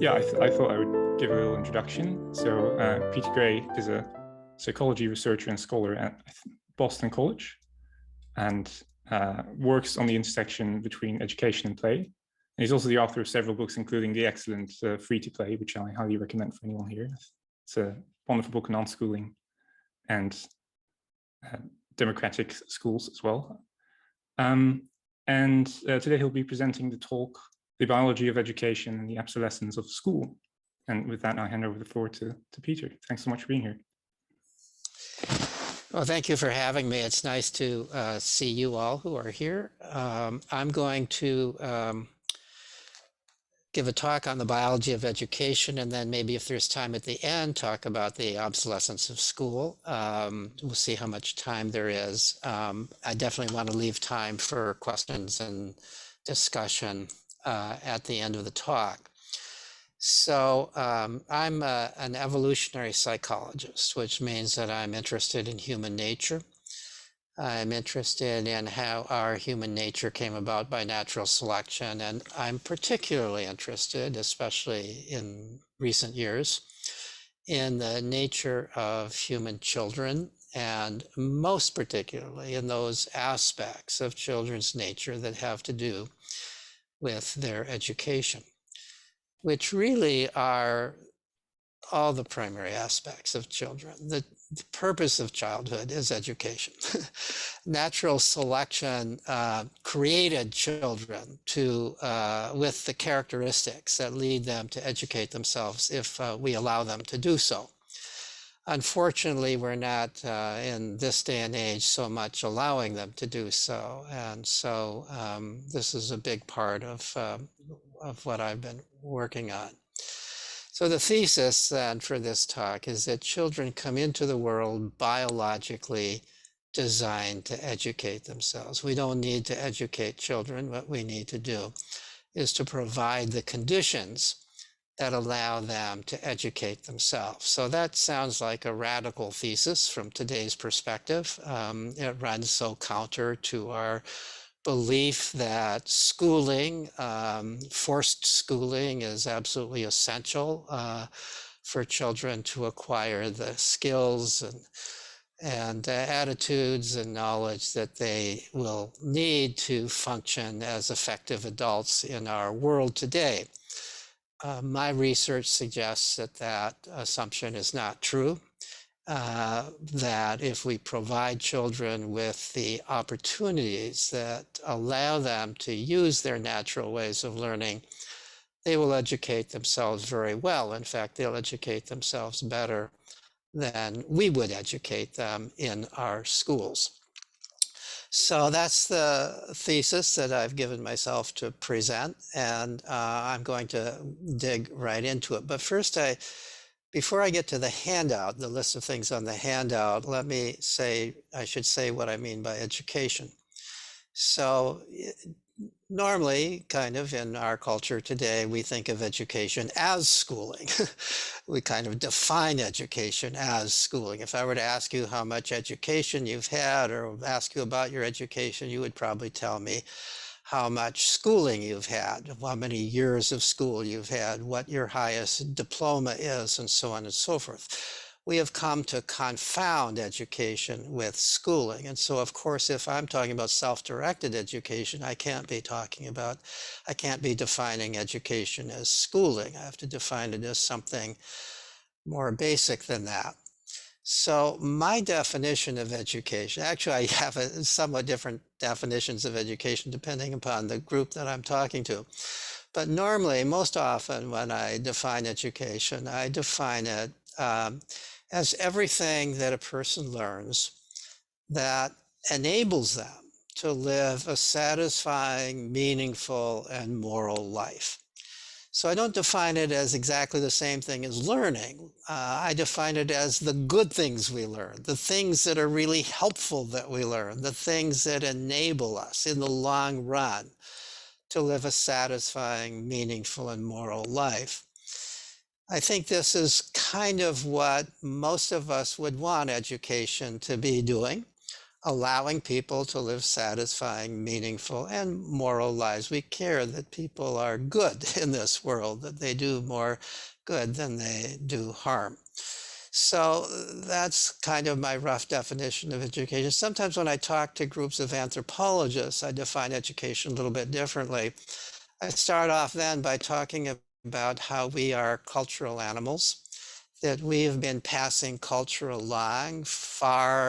Yeah, I thought I would give a little introduction. So Peter Gray is a psychology researcher and scholar at Boston College, and works on the intersection between education and play. And he's also the author of several books, including the excellent Free to Play, which I highly recommend for anyone here. It's a wonderful book on unschooling and democratic schools as well. Today he'll be presenting the talk, The Biology of Education and the Obsolescence of School. And with that, I hand over the floor to Peter. Thanks so much for being here. Well, thank you for having me. It's nice to see you all who are here. I'm going to give a talk on the biology of education, and then maybe if there's time at the end, talk about the obsolescence of school. We'll see how much time there is. I definitely want to leave time for questions and discussion at the end of the talk. So I'm an evolutionary psychologist, which means that I'm interested in human nature. I'm interested in how our human nature came about by natural selection, and I'm particularly interested, especially in recent years, in the nature of human children, and most particularly in those aspects of children's nature that have to do with their education, which really are all the primary aspects of children. The purpose of childhood is education. Natural selection created children with the characteristics that lead them to educate themselves if we allow them to do so. Unfortunately, we're not in this day and age so much allowing them to do so. And so this is a big part of what I've been working on. So the thesis then for this talk is that children come into the world biologically designed to educate themselves. We don't need to educate children. What we need to do is to provide the conditions that allow them to educate themselves. So that sounds like a radical thesis from today's perspective. It runs so counter to our belief that schooling, forced schooling, is absolutely essential for children to acquire the skills and attitudes and knowledge that they will need to function as effective adults in our world today. My research suggests that that assumption is not true. That if we provide children with the opportunities that allow them to use their natural ways of learning, they will educate themselves very well. In fact, they'll educate themselves better than we would educate them in our schools. So that's the thesis that I've given myself to present, and I'm going to dig right into it. But first, before I get to the handout, the list of things on the handout, let me say, I should say what I mean by education. So normally, kind of in our culture today, we think of education as schooling. We kind of define education as schooling. If I were to ask you how much education you've had or ask you about your education, you would probably tell me how much schooling you've had, how many years of school you've had, what your highest diploma is, and so on and so forth. We have come to confound education with schooling. And so, of course, if I'm talking about self-directed education, I can't be defining education as schooling. I have to define it as something more basic than that. So my definition of education, actually I have somewhat different definitions of education depending upon the group that I'm talking to. But normally, most often when I define education, I define it as everything that a person learns that enables them to live a satisfying, meaningful, and moral life. So I don't define it as exactly the same thing as learning. I define it as the good things we learn, the things that are really helpful that we learn, the things that enable us in the long run to live a satisfying, meaningful, and moral life. I think this is kind of what most of us would want education to be doing. allowing people to live satisfying, meaningful, and moral lives. We care that people are good in this world, that they do more good than they do harm. So that's kind of my rough definition of education. Sometimes when I talk to groups of anthropologists, I define education a little bit differently. I start off then by talking about how we are cultural animals, that we have been passing culture along throughout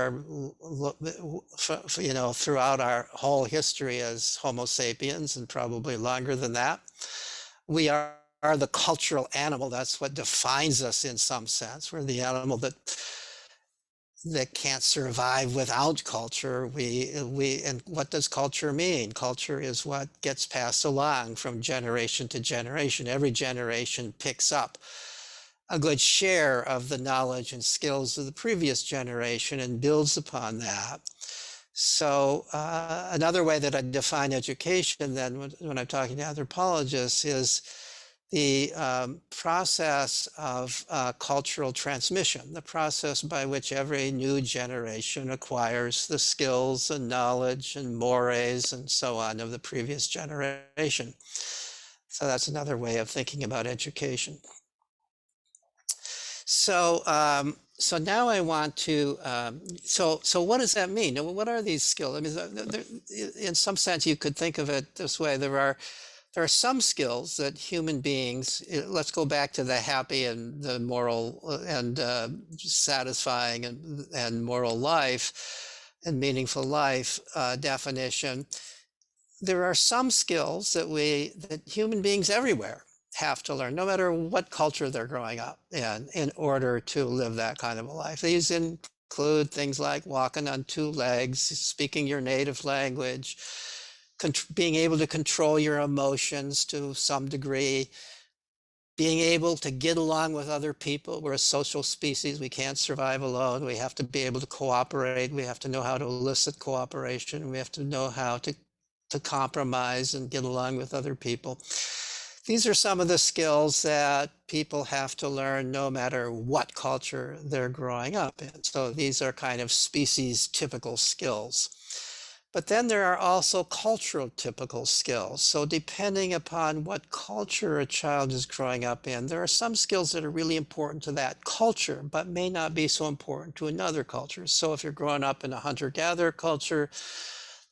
our whole history as Homo sapiens, and probably longer than that. We are the cultural animal. That's what defines us in some sense. We're the animal that can't survive without culture. And what does culture mean? Culture is what gets passed along from generation to generation. Every generation picks up a good share of the knowledge and skills of the previous generation and builds upon that. So another way that I define education then when I'm talking to anthropologists is the process of cultural transmission, the process by which every new generation acquires the skills and knowledge and mores and so on of the previous generation. So that's another way of thinking about education. So now I want to, so what does that mean? What are these skills? I mean, in some sense, you could think of it this way. There are some skills that human beings, let's go back to the happy and the moral and satisfying and moral life and meaningful life definition. There are some skills that human beings everywhere have to learn, no matter what culture they're growing up in order to live that kind of a life. These include things like walking on two legs, speaking your native language, being able to control your emotions to some degree, being able to get along with other people. We're a social species. We can't survive alone. We have to be able to cooperate. We have to know how to elicit cooperation. We have to know how to compromise and get along with other people. These are some of the skills that people have to learn no matter what culture they're growing up in. So these are kind of species typical skills. But then there are also cultural typical skills. So depending upon what culture a child is growing up in, there are some skills that are really important to that culture, but may not be so important to another culture. So if you're growing up in a hunter-gatherer culture,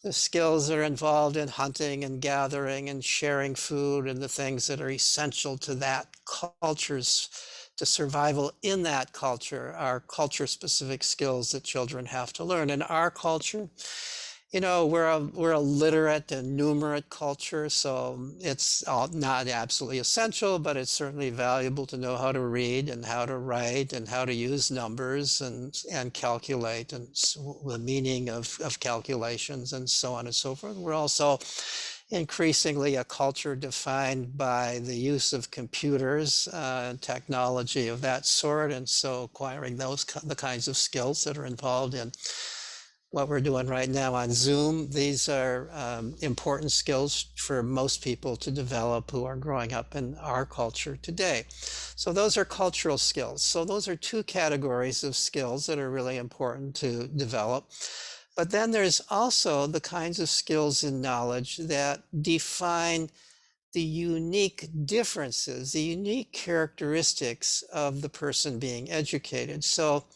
the skills that are involved in hunting and gathering and sharing food and the things that are essential to that culture's to survival in that culture are culture-specific skills that children have to learn. In our culture, you know, we're a literate and numerate culture, so it's not absolutely essential, but it's certainly valuable to know how to read and how to write and how to use numbers and calculate and the meaning of calculations and so on and so forth. We're also increasingly a culture defined by the use of computers and technology of that sort, and so acquiring the kinds of skills that are involved in what we're doing right now on Zoom. These are important skills for most people to develop who are growing up in our culture today. So those are cultural skills. So those are two categories of skills that are really important to develop. But then there's also the kinds of skills and knowledge that define the unique differences, the unique characteristics of the person being educated. So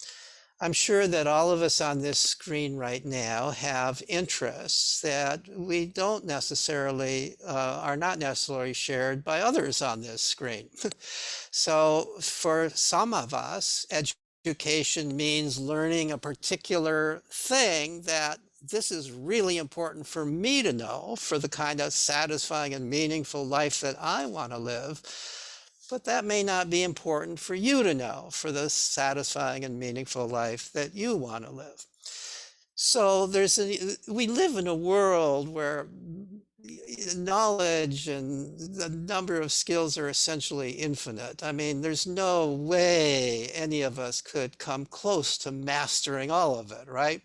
I'm sure that all of us on this screen right now have interests that we don't necessarily, are not necessarily shared by others on this screen. So for some of us, education means learning a particular thing that this is really important for me to know for the kind of satisfying and meaningful life that I want to live. But that may not be important for you to know for the satisfying and meaningful life that you want to live. So we live in a world where knowledge and the number of skills are essentially infinite. I mean, there's no way any of us could come close to mastering all of it, right?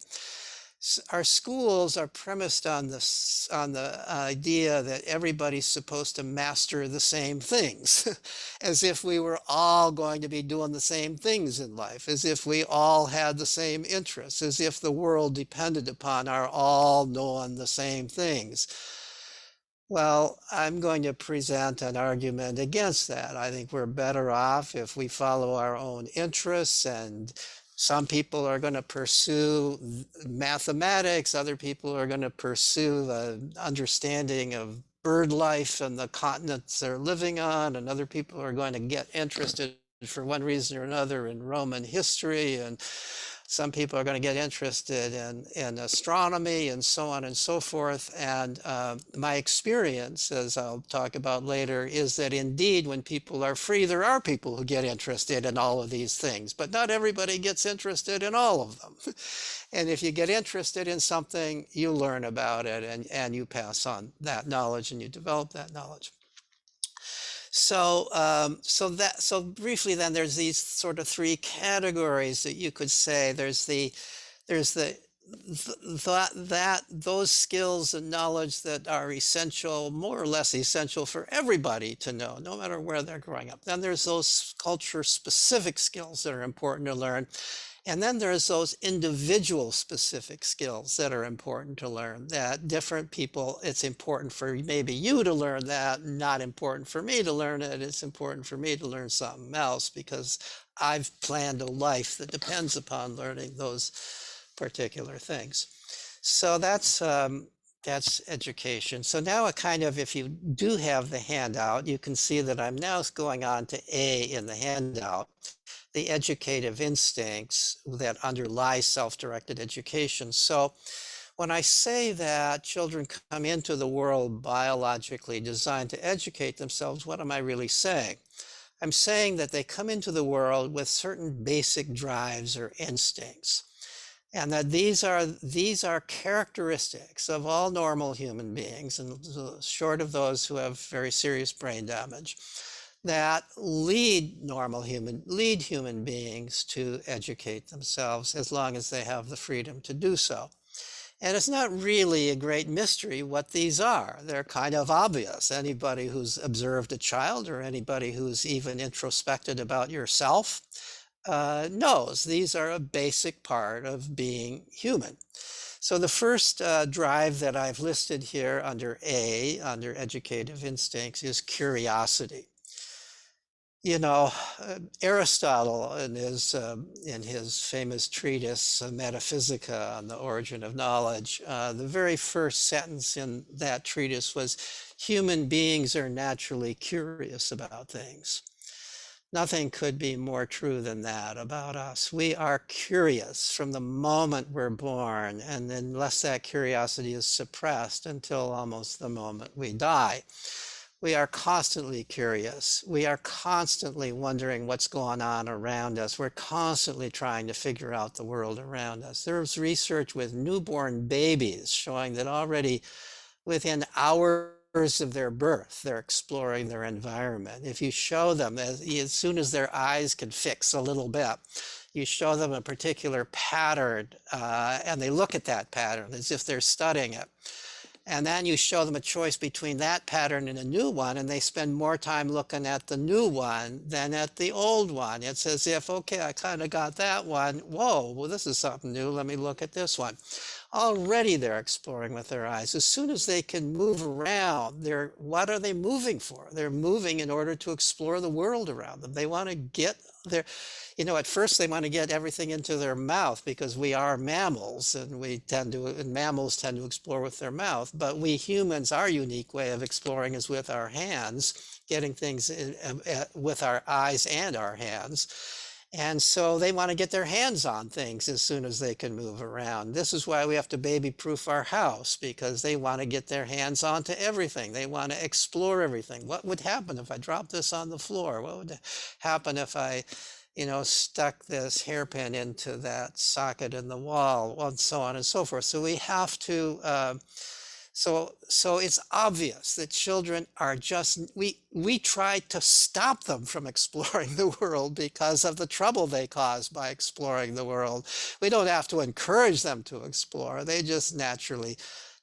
Our schools are premised on the idea that everybody's supposed to master the same things, as if we were all going to be doing the same things in life, as if we all had the same interests, as if the world depended upon our all knowing the same things. Well, I'm going to present an argument against that. I think we're better off if we follow our own interests, and some people are going to pursue mathematics, other people are going to pursue the understanding of bird life and the continents they're living on, and other people are going to get interested for one reason or another in Roman history, and some people are going to get interested in astronomy and so on and so forth. And my experience, as I'll talk about later, is that indeed when people are free, there are people who get interested in all of these things, but not everybody gets interested in all of them. And if you get interested in something, you learn about it, and you pass on that knowledge and you develop that knowledge. So, so briefly, then there's these sort of three categories that you could say. There's those skills and knowledge that are essential, more or less essential for everybody to know, no matter where they're growing up. Then there's those culture-specific skills that are important to learn. And then there's those individual specific skills that are important to learn, that different people, it's important for maybe you to learn that, not important for me to learn it. It's important for me to learn something else because I've planned a life that depends upon learning those particular things. So that's education. So now a kind of, if you do have the handout, you can see that I'm now going on to A in the handout, the educative instincts that underlie self-directed education. So when I say that children come into the world biologically designed to educate themselves, what am I really saying? I'm saying that they come into the world with certain basic drives or instincts, and that these are characteristics of all normal human beings, and short of those who have very serious brain damage, that lead human beings to educate themselves as long as they have the freedom to do so. And it's not really a great mystery what these are. They're kind of obvious. Anybody who's observed a child or anybody who's even introspected about yourself knows these are a basic part of being human. So the first drive that I've listed here under A, under educative instincts, is curiosity. You know, Aristotle in his famous treatise Metaphysica on the origin of knowledge, the very first sentence in that treatise was, human beings are naturally curious about things. Nothing could be more true than that about us. We are curious from the moment we're born, and unless that curiosity is suppressed until almost the moment we die. We are constantly curious. We are constantly wondering what's going on around us. We're constantly trying to figure out the world around us. There's research with newborn babies showing that already within hours of their birth, they're exploring their environment. If you show them, as soon as their eyes can fix a little bit, you show them a particular pattern, and they look at that pattern as if they're studying it. And then you show them a choice between that pattern and a new one, and they spend more time looking at the new one than at the old one. It's as if, okay, I kind of got that one. Whoa, well, this is something new. Let me look at this one. Already they're exploring with their eyes. As soon as they can move around, what are they moving for? They're moving in order to explore the world around them. They want to get their, at first they want to get everything into their mouth because we are mammals, and mammals tend to explore with their mouth. But we humans, our unique way of exploring is with our hands, getting things with our eyes and our hands. And so they want to get their hands on things as soon as they can move around. This is why we have to baby-proof our house, because they want to get their hands onto everything. They want to explore everything. What would happen if I dropped this on the floor? What would happen if I, stuck this hairpin into that socket in the wall, and so on and so forth. So we have to So it's obvious that children are just, we try to stop them from exploring the world because of the trouble they cause by exploring the world. We don't have to encourage them to explore. They just naturally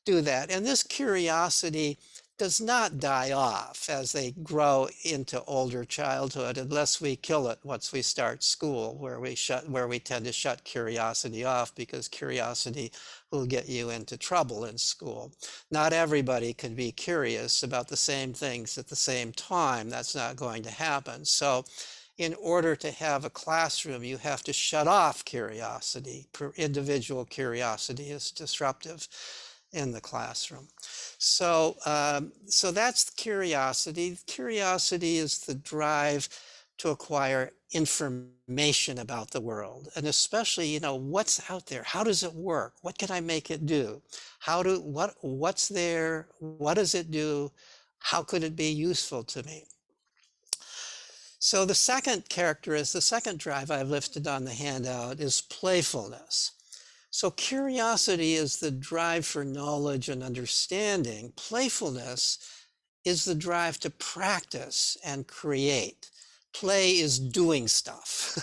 do that. And this curiosity does not die off as they grow into older childhood unless we kill it once we start school, where we tend to shut curiosity off because curiosity will get you into trouble in school. Not everybody can be curious about the same things at the same time. That's not going to happen. So in order to have a classroom, you have to shut off curiosity. Individual curiosity is disruptive in the classroom. So that's curiosity. Curiosity is the drive to acquire information about the world, and especially, what's out there. How does it work? What can I make it do? What's there? What does it do? How could it be useful to me? So the second drive I've listed on the handout is playfulness. So curiosity is the drive for knowledge and understanding. Playfulness is the drive to practice and create. Play is doing stuff,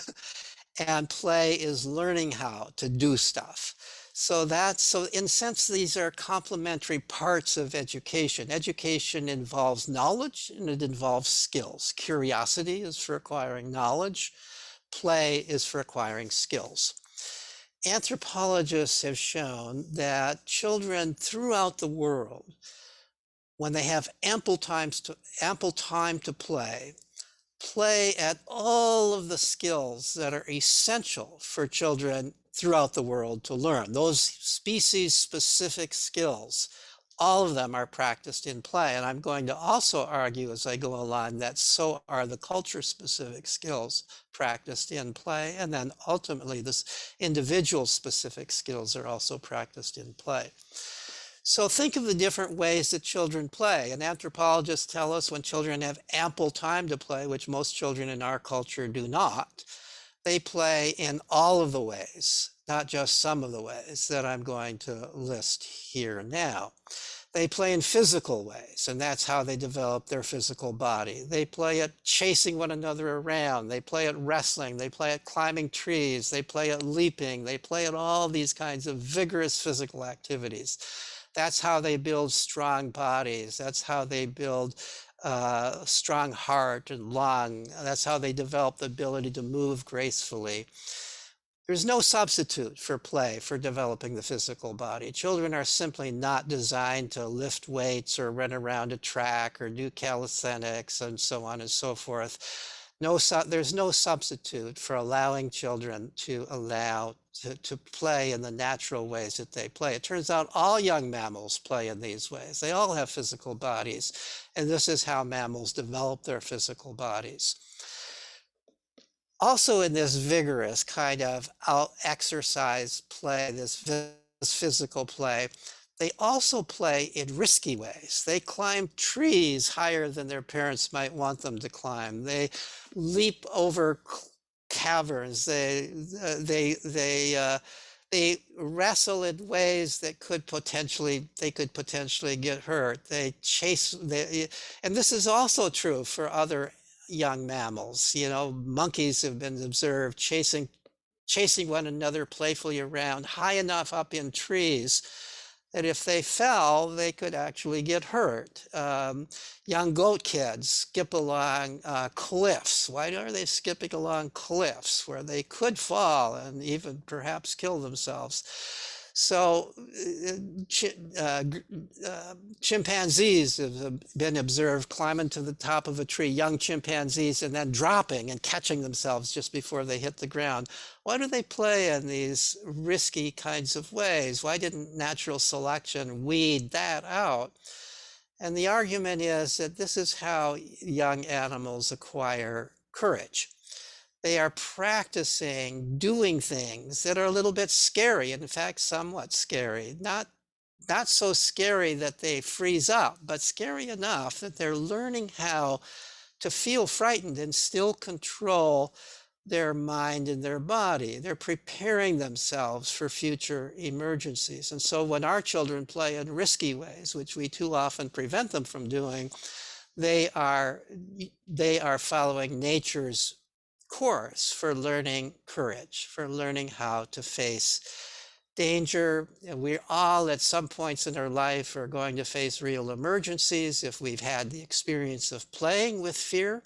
and play is learning how to do stuff. So in a sense, these are complementary parts of education. Education involves knowledge and it involves skills. Curiosity is for acquiring knowledge. Play is for acquiring skills. Anthropologists have shown that children throughout the world, when they have ample time to play at all of the skills that are essential for children throughout the world to learn. Those species-specific skills, all of them are practiced in play. And I'm going to also argue as I go along that so are the culture-specific skills practiced in play. And then ultimately, this individual-specific skills are also practiced in play. So think of the different ways that children play. And anthropologists tell us when children have ample time to play, which most children in our culture do not, they play in all of the ways, not just some of the ways that I'm going to list here now. They play in physical ways, and that's how they develop their physical body. They play at chasing one another around. They play at wrestling. They play at climbing trees. They play at leaping. They play at all these kinds of vigorous physical activities. That's how they build strong bodies. That's how they build strong heart and lung. That's how they develop the ability to move gracefully. There's no substitute for play for developing the physical body. Children are simply not designed to lift weights or run around a track or do calisthenics and so on and so forth. There's no substitute for allowing children to play in the natural ways that they play. It turns out all young mammals play in these ways. They all have physical bodies, and this is how mammals develop their physical bodies. Also in this vigorous kind of exercise play, this physical play, they also play in risky ways. They climb trees higher than their parents might want them to climb. They leap over caverns. They wrestle in ways that could potentially get hurt. They chase, and this is also true for other young mammals. Monkeys have been observed chasing one another playfully around high enough up in trees that if they fell, they could actually get hurt. Young goat kids skip along cliffs. Why are they skipping along cliffs where they could fall and even perhaps kill themselves? So chimpanzees have been observed climbing to the top of a tree, young chimpanzees, and then dropping and catching themselves just before they hit the ground. Why do they play in these risky kinds of ways? Why didn't natural selection weed that out? And the argument is that this is how young animals acquire courage. They are practicing doing things that are a little bit scary, in fact, somewhat scary. Not so scary that they freeze up, but scary enough that they're learning how to feel frightened and still control their mind and their body. They're preparing themselves for future emergencies. And so when our children play in risky ways, which we too often prevent them from doing, they are following nature's course for learning courage, for learning how to face danger. And we all at some points in our life are going to face real emergencies if we've had the experience of playing with fear.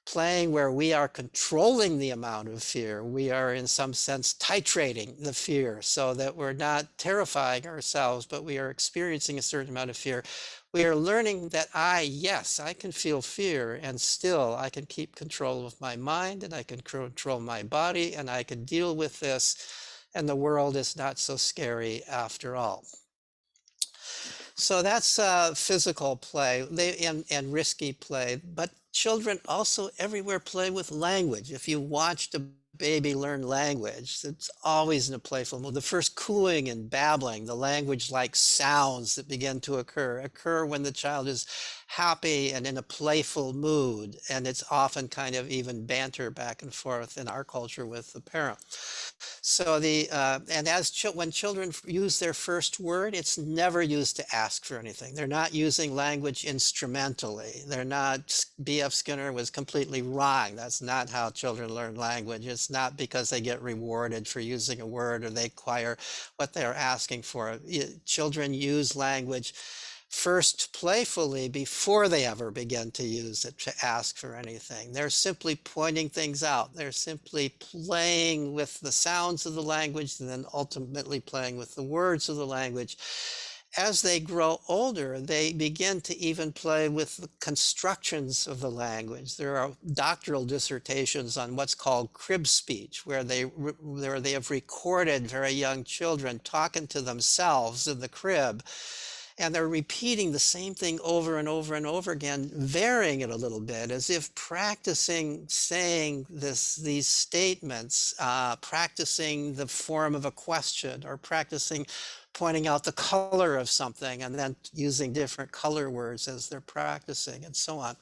Playing where we are controlling the amount of fear. We are in some sense titrating the fear so that we're not terrifying ourselves, but we are experiencing a certain amount of fear. We are learning that yes, I can feel fear and still I can keep control of my mind and I can control my body and I can deal with this and the world is not so scary after all. So that's physical play and risky play. But children also everywhere play with language. If you watched a baby learn language, it's always in a playful mood. The first cooing and babbling, the language-like sounds that begin to occur when the child is happy and in a playful mood. And it's often kind of even banter back and forth in our culture with the parent. So when children use their first word, it's never used to ask for anything. They're not using language instrumentally. They're not, B.F. Skinner was completely wrong. That's not how children learn language. It's not because they get rewarded for using a word or they acquire what they're asking for. Children use language first playfully before they ever begin to use it to ask for anything. They're simply pointing things out. They're simply playing with the sounds of the language and then ultimately playing with the words of the language. As they grow older, they begin to even play with the constructions of the language. There are doctoral dissertations on what's called crib speech, where they have recorded very young children talking to themselves in the crib. And they're repeating the same thing over and over and over again, varying it a little bit, as if practicing saying these statements, practicing the form of a question, or practicing pointing out the color of something, and then using different color words as they're practicing, and so on.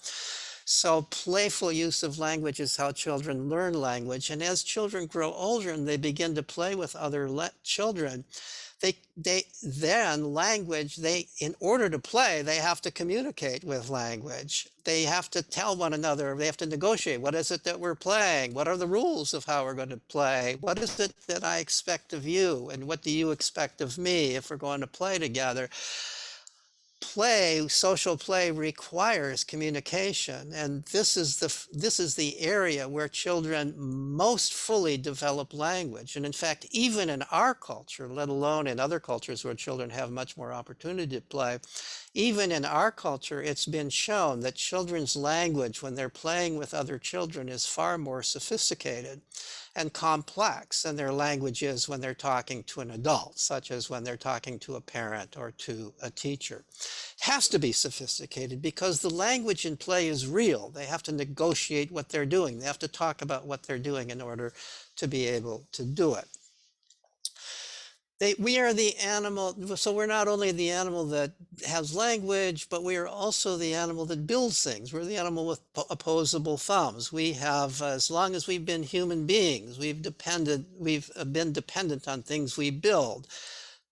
So playful use of language is how children learn language. And as children grow older and they begin to play with other children, in order to play, they have to communicate with language. They have to tell one another, they have to negotiate. What is it that we're playing? What are the rules of how we're going to play? What is it that I expect of you? And what do you expect of me if we're going to play together? Social play requires communication, and this is the area where children most fully develop language. And in fact, even in our culture, let alone in other cultures where children have much more opportunity to play, even in our culture, it's been shown that children's language when they're playing with other children is far more sophisticated and complex than their language is when they're talking to an adult, such as when they're talking to a parent or to a teacher. It has to be sophisticated because the language in play is real. They have to negotiate what they're doing. They have to talk about what they're doing in order to be able to do it. We are the animal, so we're not only the animal that has language, but we are also the animal that builds things. We're the animal with opposable thumbs. We have, as long as we've been human beings, we've been dependent on things we build.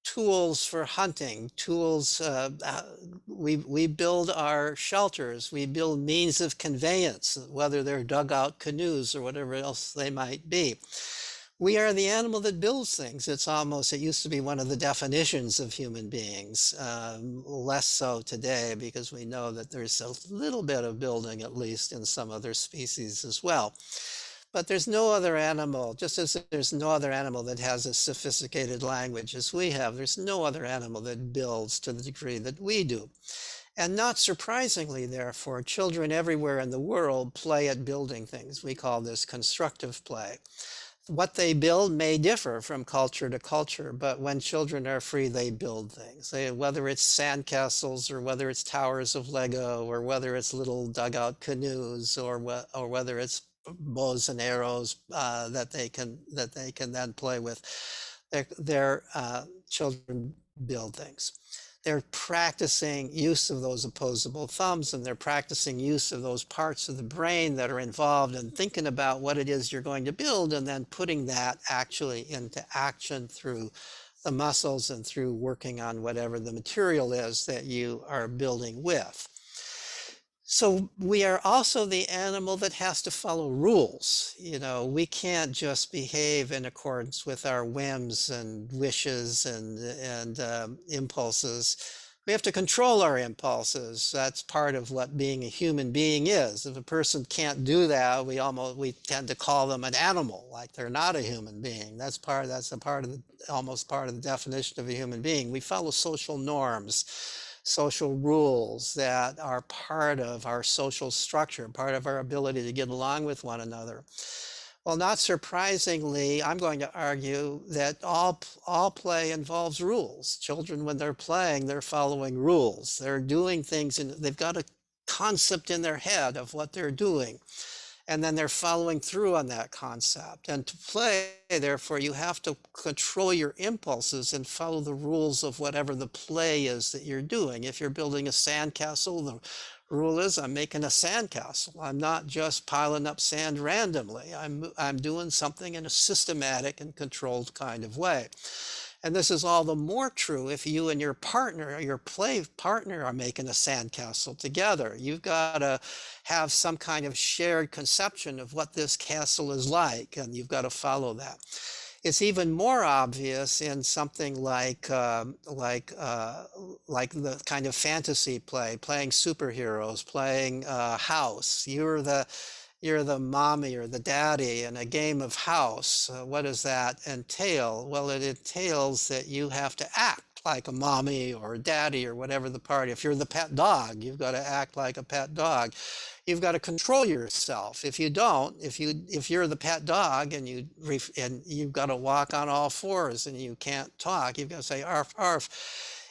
Tools for hunting, tools, we build our shelters, we build means of conveyance, whether they're dugout canoes or whatever else they might be. We are the animal that builds things. It used to be one of the definitions of human beings, less so today because we know that there's a little bit of building, at least in some other species as well. But there's no other animal, just as there's no other animal that has a sophisticated language as we have, there's no other animal that builds to the degree that we do. And not surprisingly, therefore, children everywhere in the world play at building things. We call this constructive play. What they build may differ from culture to culture, but when children are free, they build things. Whether it's sandcastles or whether it's towers of Lego or whether it's little dugout canoes or whether it's bows and arrows that they can then play with, their children build things. they're practicing use of those opposable thumbs, and they're practicing use of those parts of the brain that are involved in thinking about what it is you're going to build, and then putting that actually into action through the muscles and through working on whatever the material is that you are building with. So we are also the animal that has to follow rules. You know, we can't just behave in accordance with our whims and wishes and impulses. We have to control our impulses. That's part of what being a human being is. If a person can't do that, we tend to call them an animal, like they're not a human being. That's almost part of the definition of a human being. We follow social norms, social rules that are part of our social structure, part of our ability to get along with one another. Well, not surprisingly, I'm going to argue that all play involves rules. Children, when they're playing, they're following rules. They're doing things, and they've got a concept in their head of what they're doing. And then they're following through on that concept. And to play, therefore, you have to control your impulses and follow the rules of whatever the play is that you're doing. If you're building a sandcastle, the rule is I'm making a sandcastle. I'm not just piling up sand randomly. I'm doing something in a systematic and controlled kind of way. And this is all the more true if you and your partner, your play partner, are making a sandcastle together. You've got to have some kind of shared conception of what this castle is like, and you've got to follow that. It's even more obvious in something like the kind of fantasy play, playing superheroes, playing house. You're the mommy or the daddy in a game of house. What does that entail? Well, it entails that you have to act like a mommy or a daddy or whatever the part. If you're the pet dog, you've got to act like a pet dog. You've got to control yourself. If you don't, if you're the pet dog and you've got to walk on all fours and you can't talk, you've got to say arf arf.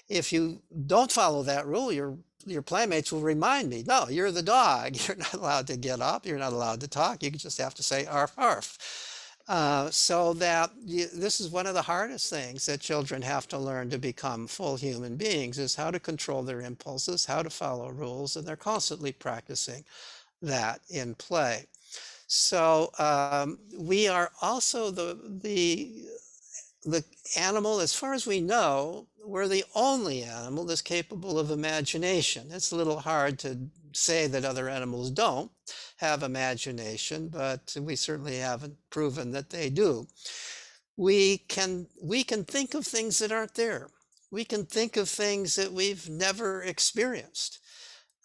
If you don't follow that rule, your playmates will remind me, no, you're the dog. You're not allowed to get up. You're not allowed to talk. You just have to say arf arf. This is one of the hardest things that children have to learn to become full human beings, is how to control their impulses, how to follow rules, and they're constantly practicing that in play. So we are also the animal, as far as we know, we're the only animal that's capable of imagination. It's a little hard to say that other animals don't have imagination, but we certainly haven't proven that they do. We can think of things that aren't there. We can think of things that we've never experienced.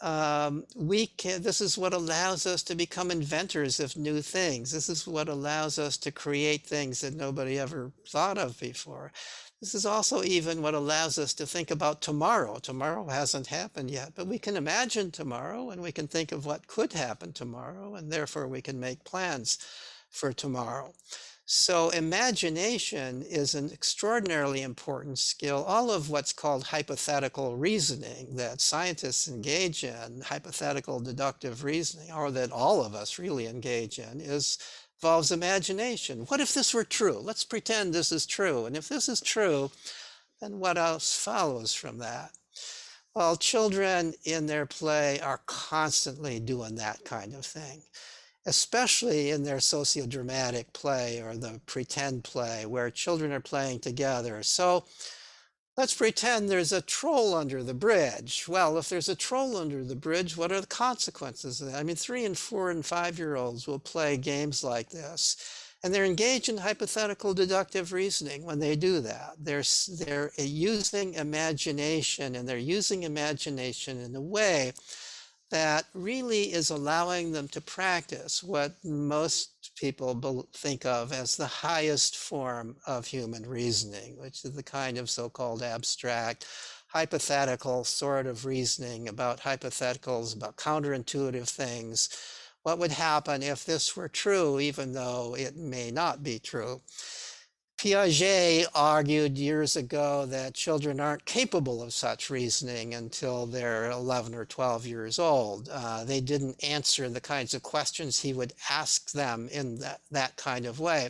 This is what allows us to become inventors of new things. This is what allows us to create things that nobody ever thought of before. This is also even what allows us to think about tomorrow. Tomorrow hasn't happened yet, but we can imagine tomorrow, and we can think of what could happen tomorrow, and therefore we can make plans for tomorrow. So imagination is an extraordinarily important skill. All of what's called hypothetical reasoning that scientists engage in, hypothetical deductive reasoning, or that all of us really engage in, involves imagination. What if this were true? Let's pretend this is true. And if this is true, then what else follows from that? Well, children in their play are constantly doing that kind of thing, especially in their sociodramatic play or the pretend play where children are playing together. So let's pretend there's a troll under the bridge. Well, if there's a troll under the bridge, what are the consequences of that? I mean, 3 and 4 and 5-year-olds will play games like this, and they're engaged in hypothetical deductive reasoning when they do that. They're using imagination, and they're using imagination in a way that really is allowing them to practice what most people think of as the highest form of human reasoning, which is the kind of so-called abstract, hypothetical sort of reasoning about hypotheticals, about counterintuitive things. What would happen if this were true, even though it may not be true? Piaget argued years ago that children aren't capable of such reasoning until they're 11 or 12 years old. They didn't answer the kinds of questions he would ask them in that kind of way.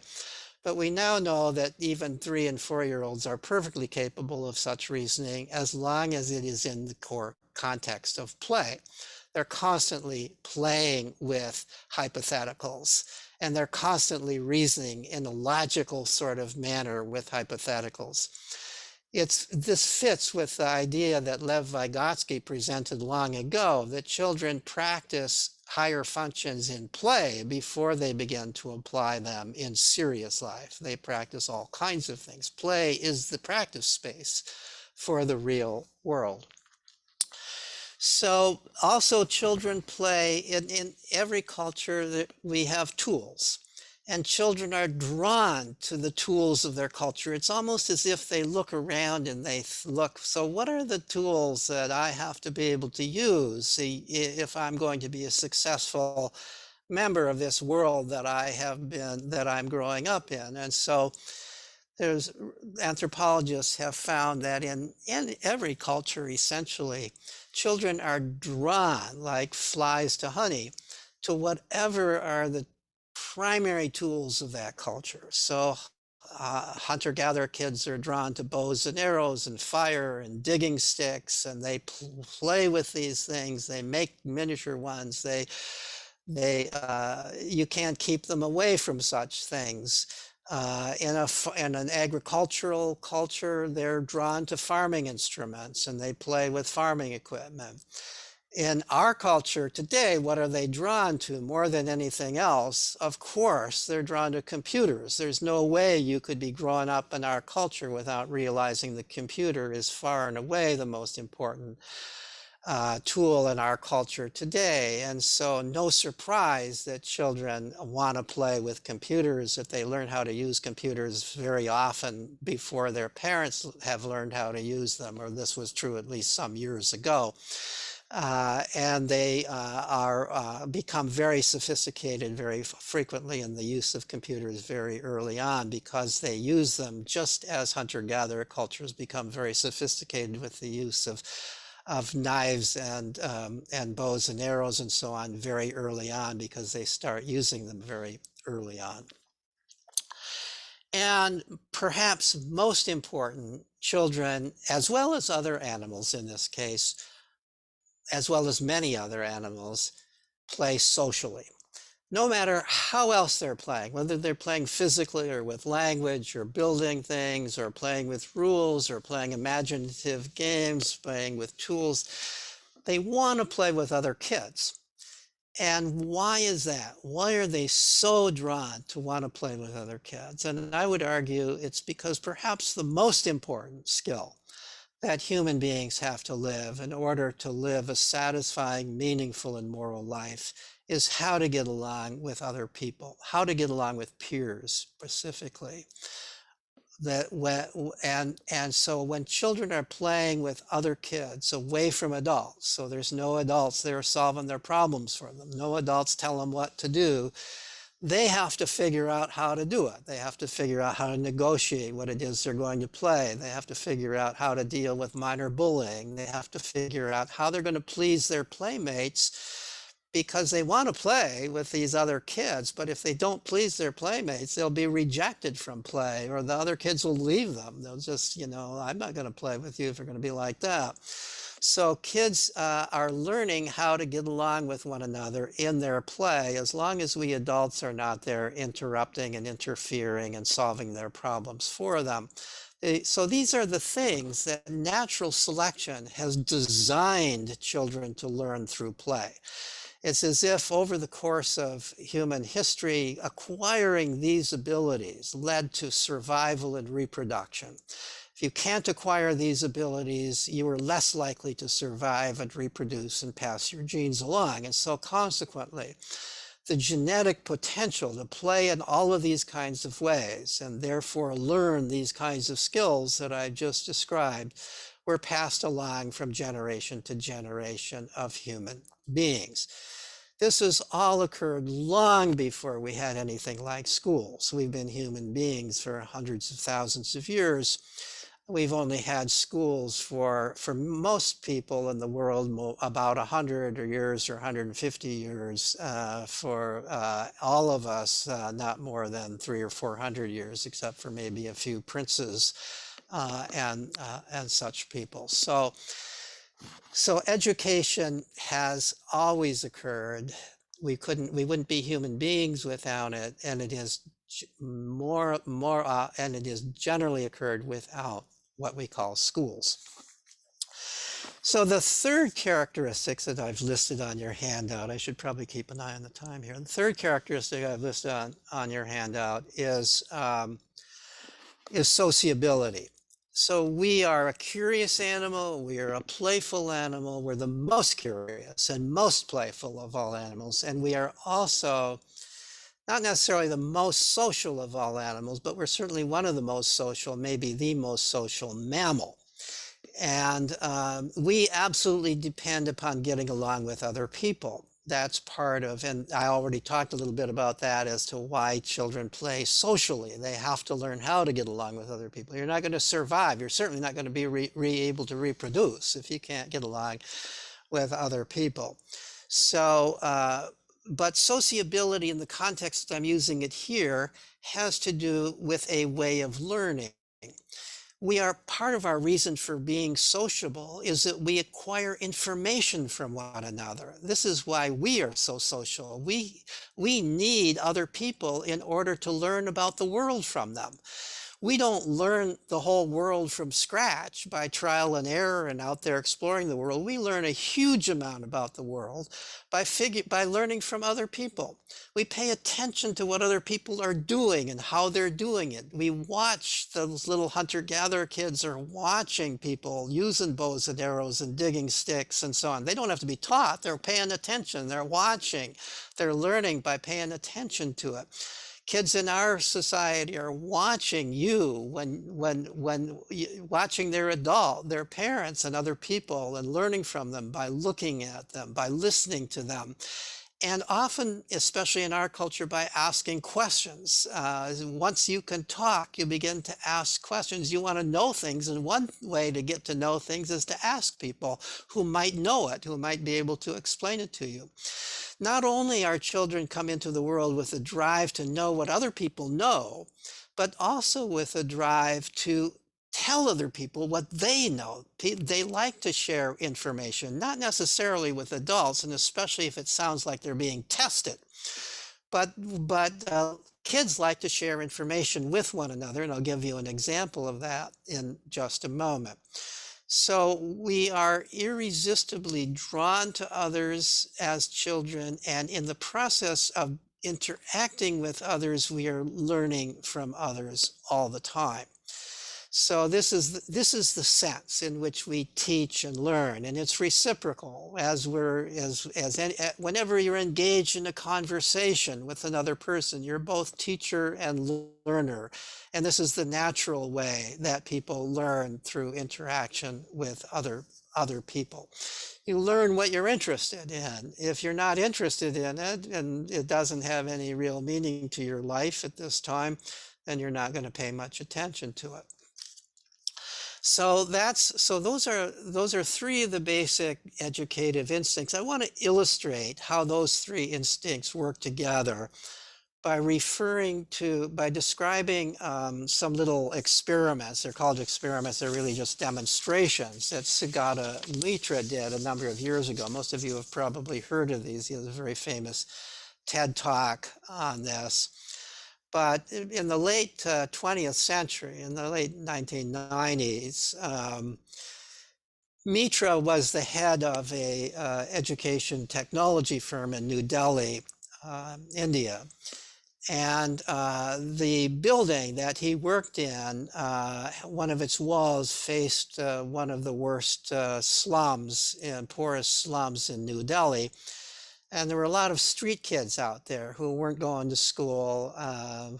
But we now know that even 3 and 4-year-olds are perfectly capable of such reasoning as long as it is in the core context of play. They're constantly playing with hypotheticals, and they're constantly reasoning in a logical sort of manner with hypotheticals. This fits with the idea that Lev Vygotsky presented long ago, that children practice higher functions in play before they begin to apply them in serious life. They practice all kinds of things. Play is the practice space for the real world. So also children play in every culture that we have tools, and children are drawn to the tools of their culture. It's almost as if they look around and they look, so what are the tools that I have to be able to use if I'm going to be a successful member of this world that I'm growing up in? And so anthropologists have found that in every culture, essentially, children are drawn like flies to honey to whatever are the primary tools of that culture. So hunter-gatherer kids are drawn to bows and arrows and fire and digging sticks, and they play with these things. They make miniature ones. You can't keep them away from such things. In an agricultural culture, they're drawn to farming instruments and they play with farming equipment. In our culture today, what are they drawn to more than anything else? Of course, they're drawn to computers. There's no way you could be growing up in our culture without realizing the computer is far and away the most important tool in our culture today. And so no surprise that children want to play with computers, that they learn how to use computers very often before their parents have learned how to use them, or this was true at least some years ago. And they become very sophisticated very frequently in the use of computers very early on, because they use them just as hunter-gatherer cultures become very sophisticated with the use of knives and bows and arrows and so on very early on, because they start using them very early on. And perhaps most important, children, as well as other animals in this case, as well as many other animals, play socially. No matter how else they're playing, whether they're playing physically or with language or building things or playing with rules or playing imaginative games, playing with tools, they want to play with other kids. And why is that? Why are they so drawn to want to play with other kids? And I would argue it's because perhaps the most important skill that human beings have to live in order to live a satisfying, meaningful, and moral life is how to get along with other people, how to get along with peers specifically. And so when children are playing with other kids away from adults, so there's no adults there solving their problems for them, no adults tell them what to do, they have to figure out how to do it. They have to figure out how to negotiate what it is they're going to play. They have to figure out how to deal with minor bullying. They have to figure out how they're going to please their playmates, because they want to play with these other kids, but if they don't please their playmates, they'll be rejected from play, or the other kids will leave them. They'll just, I'm not going to play with you if you're going to be like that. So kids are learning how to get along with one another in their play, as long as we adults are not there interrupting and interfering and solving their problems for them. So these are the things that natural selection has designed children to learn through play. It's as if over the course of human history, acquiring these abilities led to survival and reproduction. If you can't acquire these abilities, you are less likely to survive and reproduce and pass your genes along. And so consequently, the genetic potential to play in all of these kinds of ways, and therefore learn these kinds of skills that I just described, were passed along from generation to generation of human beings. This has all occurred long before we had anything like schools. We've been human beings for hundreds of thousands of years. we've only had schools for most people in the world about 100 years or 150 years. For all of us, not more than 300 or 400 years, except for maybe a few princes and such people. So education has always occurred. We wouldn't be human beings without it, and it is and it has generally occurred without what we call schools. So the third characteristics that I've listed on your handout, I should probably keep an eye on the time here. The third characteristic I've listed on your handout is sociability. So we are a curious animal, we are a playful animal, we're the most curious and most playful of all animals, and we are also not necessarily the most social of all animals, but we're certainly one of the most social, maybe the most social mammal. And we absolutely depend upon getting along with other people. That's part of, and I already talked a little bit about that as to why children play socially. They have to learn how to get along with other people. You're not going to survive. You're certainly not going to be able to reproduce if you can't get along with other people. So, but sociability in the context that I'm using it here has to do with a way of learning. Part of our reason for being sociable is that we acquire information from one another. This is why we are so social. We need other people in order to learn about the world from them. We don't learn the whole world from scratch by trial and error and out there exploring the world. We learn a huge amount about the world by learning from other people. We pay attention to what other people are doing and how they're doing it. We watch, those little hunter-gatherer kids are watching people using bows and arrows and digging sticks and so on. They don't have to be taught. They're paying attention. They're watching. They're learning by paying attention to it. Kids in our society are watching you watching their parents and other people, and learning from them by looking at them, by listening to them. And often, especially in our culture, by asking questions. Once you can talk, you begin to ask questions. You want to know things, and one way to get to know things is to ask people who might know it, who might be able to explain it to you. Not only are children come into the world with a drive to know what other people know, but also with a drive to tell other people what they know. They like to share information, not necessarily with adults, and especially if it sounds like they're being tested. But kids like to share information with one another, and I'll give you an example of that in just a moment. So we are irresistibly drawn to others as children, and in the process of interacting with others, we are learning from others all the time. So this is the sense in which we teach and learn, and it's reciprocal. Whenever you're engaged in a conversation with another person, you're both teacher and learner, and this is the natural way that people learn, through interaction with other people. You learn what you're interested in. If you're not interested in it and it doesn't have any real meaning to your life at this time, then you're not going to pay much attention to it. So those are three of the basic educative instincts. I want to illustrate how those three instincts work together by describing some little experiments. They're called experiments. They're really just demonstrations that Sugata Mitra did a number of years ago. Most of you have probably heard of these. He has a very famous TED Talk on this. But in the late 20th century, in the late 1990s, Mitra was the head of a education technology firm in New Delhi, India. And the building that he worked in, one of its walls faced one of the worst slums, poorest slums in New Delhi. And there were a lot of street kids out there who weren't going to school,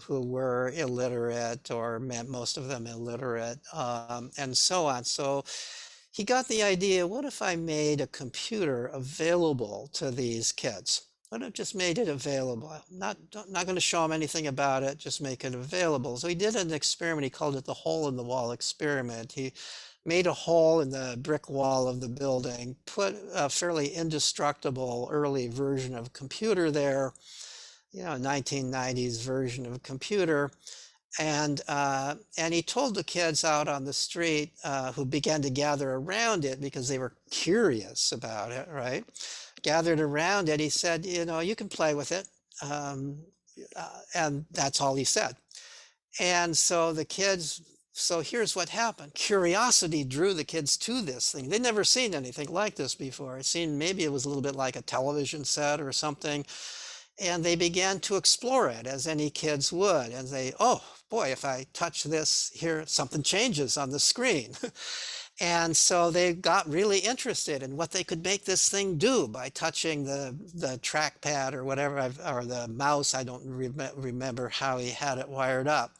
who were illiterate, or most of them illiterate, and so on. So he got the idea, what if I made a computer available to these kids? Would have just made it available. Not going to show him anything about it, just make it available. So he did an experiment. He called it the hole in the wall experiment. He made a hole in the brick wall of the building, put a fairly indestructible early version of computer there, 1990s version of a computer. And he told the kids out on the street who began to gather around it because they were curious about it, right? Gathered around it, he said, you can play with it. And that's all he said. And so the kids, so here's what happened. Curiosity drew the kids to this thing. They'd never seen anything like this before. It seemed maybe it was a little bit like a television set or something. And they began to explore it as any kids would. And they, oh boy, if I touch this here, something changes on the screen. And so they got really interested in what they could make this thing do by touching the trackpad or whatever, or the mouse. I don't remember how he had it wired up.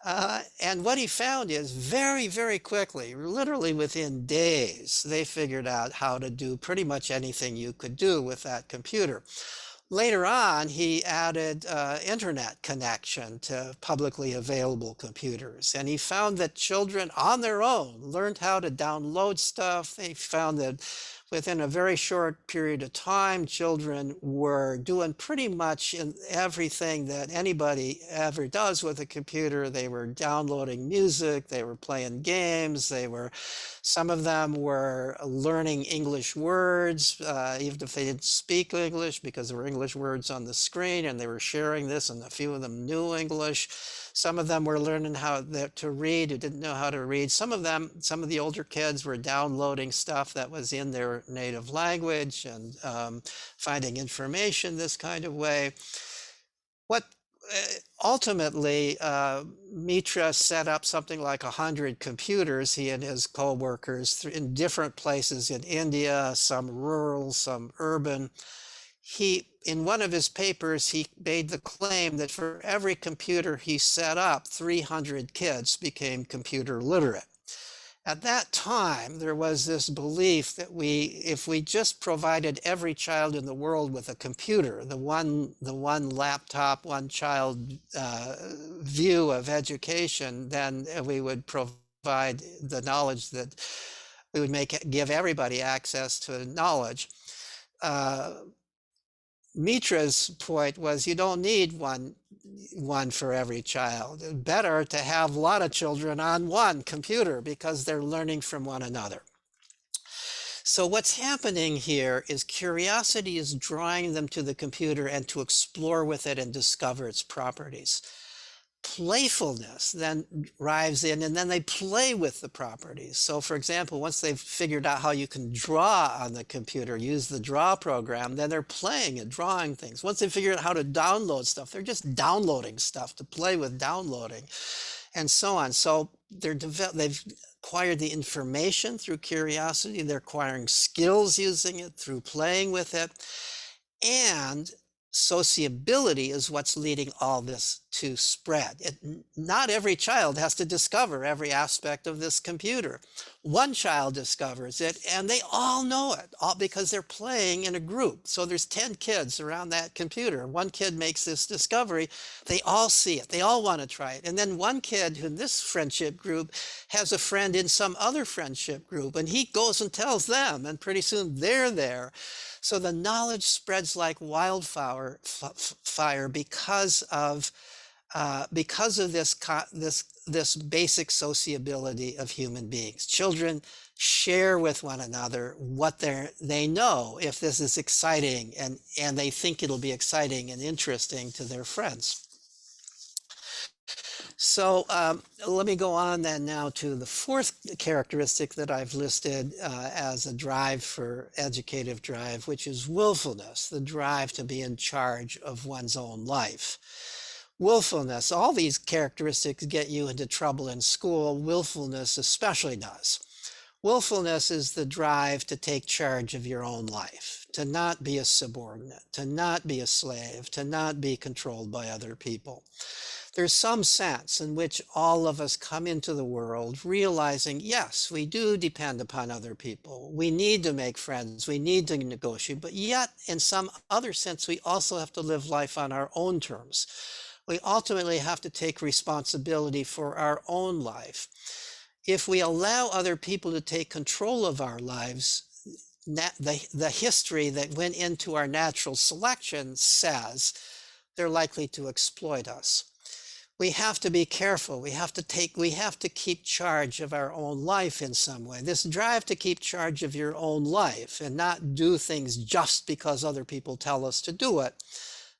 And what he found is very, very quickly, literally within days, they figured out how to do pretty much anything you could do with that computer. Later on, he added internet connection to publicly available computers. And he found that children on their own learned how to download stuff. They found that within a very short period of time, children were doing pretty much everything that anybody ever does with a computer. They were downloading music, they were playing games, some of them were learning English words, even if they didn't speak English, because there were English words on the screen, and they were sharing this, and a few of them knew English. Some of them were learning how to read who didn't know how to read. Some of the older kids were downloading stuff that was in their native language and finding information this kind of way. What ultimately, Mitra set up something like 100 computers, he and his co-workers, in different places in India, some rural, some urban. In one of his papers, he made the claim that for every computer he set up, 300 kids became computer literate. At that time, there was this belief that if we just provided every child in the world with a computer, the one laptop, one child view of education, then we would provide the knowledge that we would give everybody access to knowledge. Mitra's point was you don't need one for every child. It's better to have a lot of children on one computer because they're learning from one another. So what's happening here is curiosity is drawing them to the computer and to explore with it and discover its properties. Playfulness then arrives in, and then they play with the properties. So for example, once they've figured out how you can draw on the computer, use the draw program, then they're playing and drawing things. Once they figure out how to download stuff, they're just downloading stuff to play with downloading, and so on. So they've acquired the information through curiosity, they're acquiring skills using it through playing with it, and sociability is what's leading all this to spread. Not every child has to discover every aspect of this computer. One child discovers it and they all know it, all because they're playing in a group. So there's 10 kids around that computer. One kid makes this discovery, they all see it, they all want to try it. And then one kid in this friendship group has a friend in some other friendship group, and he goes and tells them, and pretty soon they're there. So the knowledge spreads like wildfire because of this basic sociability of human beings. Children share with one another what they know, if this is exciting, and they think it'll be exciting and interesting to their friends. So let me go on then now to the fourth characteristic that I've listed as a drive for educative drive, which is willfulness, the drive to be in charge of one's own life. Willfulness, all these characteristics get you into trouble in school. Willfulness especially does. Willfulness is the drive to take charge of your own life, to not be a subordinate, to not be a slave, to not be controlled by other people. there's some sense in which all of us come into the world realizing, yes, we do depend upon other people. We need to make friends. We need to negotiate. But yet, in some other sense, we also have to live life on our own terms. We ultimately have to take responsibility for our own life. If we allow other people to take control of our lives, the history that went into our natural selection says they're likely to exploit us. We have to be careful. We have to keep charge of our own life in some way. This drive to keep charge of your own life and not do things just because other people tell us to do it.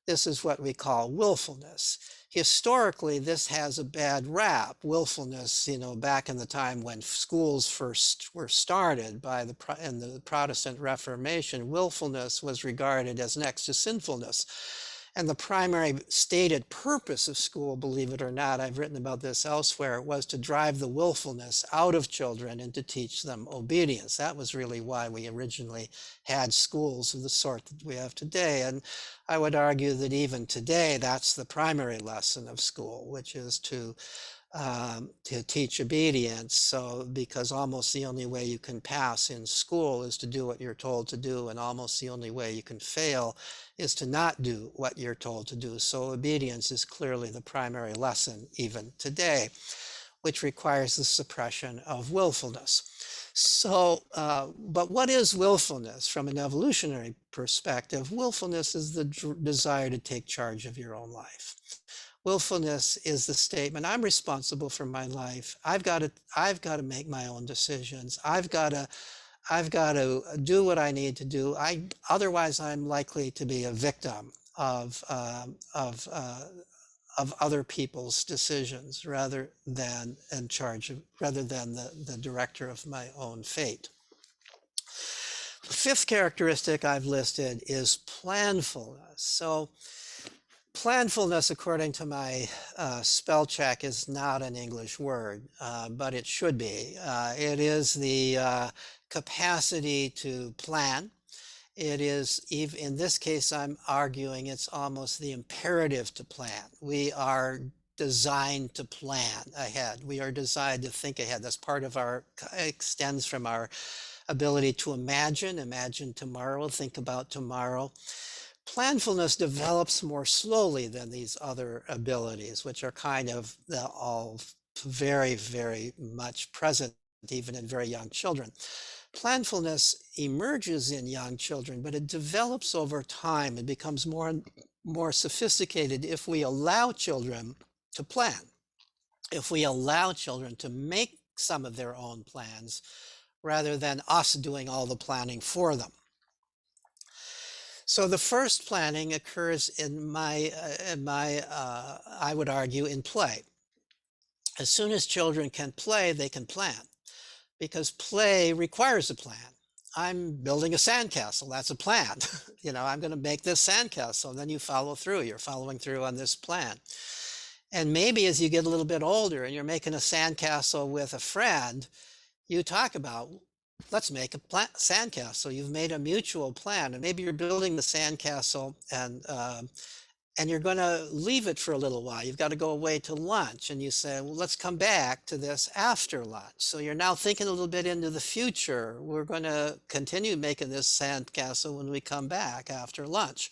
This is what we call willfulness. Historically, this has a bad rap. Willfulness, back in the time when schools first were started in the Protestant Reformation, willfulness was regarded as next to sinfulness. And the primary stated purpose of school, believe it or not, I've written about this elsewhere, was to drive the willfulness out of children and to teach them obedience. That was really why we originally had schools of the sort that we have today. And I would argue that even today, that's the primary lesson of school, which is to teach obedience. So, because almost the only way you can pass in school is to do what you're told to do, and almost the only way you can fail is to not do what you're told to do. So obedience is clearly the primary lesson even today, which requires the suppression of willfulness. So, but what is willfulness from an evolutionary perspective? Willfulness is the desire to take charge of your own life. Willfulness is the statement, I'm responsible for my life. I've got to make my own decisions. I've got to do what I need to do. Otherwise, I'm likely to be a victim of other people's decisions rather than the director of my own fate. The fifth characteristic I've listed is planfulness. So planfulness, according to my spell check, is not an English word, but it should be. It is the capacity to plan. It is, even in this case, I'm arguing it's almost the imperative to plan. We are designed to plan ahead. We are designed to think ahead. That's part of extends from our ability to imagine tomorrow, think about tomorrow. Planfulness develops more slowly than these other abilities, which are kind of all very, very much present even in very young children. Planfulness emerges in young children, but it develops over time. It becomes more and more sophisticated if we allow children to plan, if we allow children to make some of their own plans rather than us doing all the planning for them. So the first planning occurs I would argue, in play. As soon as children can play, they can plan, because play requires a plan. I'm building a sandcastle. That's a plan. I'm going to make this sandcastle. And then you follow through. You're following through on this plan. And maybe as you get a little bit older and you're making a sandcastle with a friend, you talk about, let's make a sandcastle. You've made a mutual plan, and maybe you're building the sandcastle and you're going to leave it for a little while. You've got to go away to lunch, and you say, well, let's come back to this after lunch. So you're now thinking a little bit into the future. We're going to continue making this sandcastle when we come back after lunch.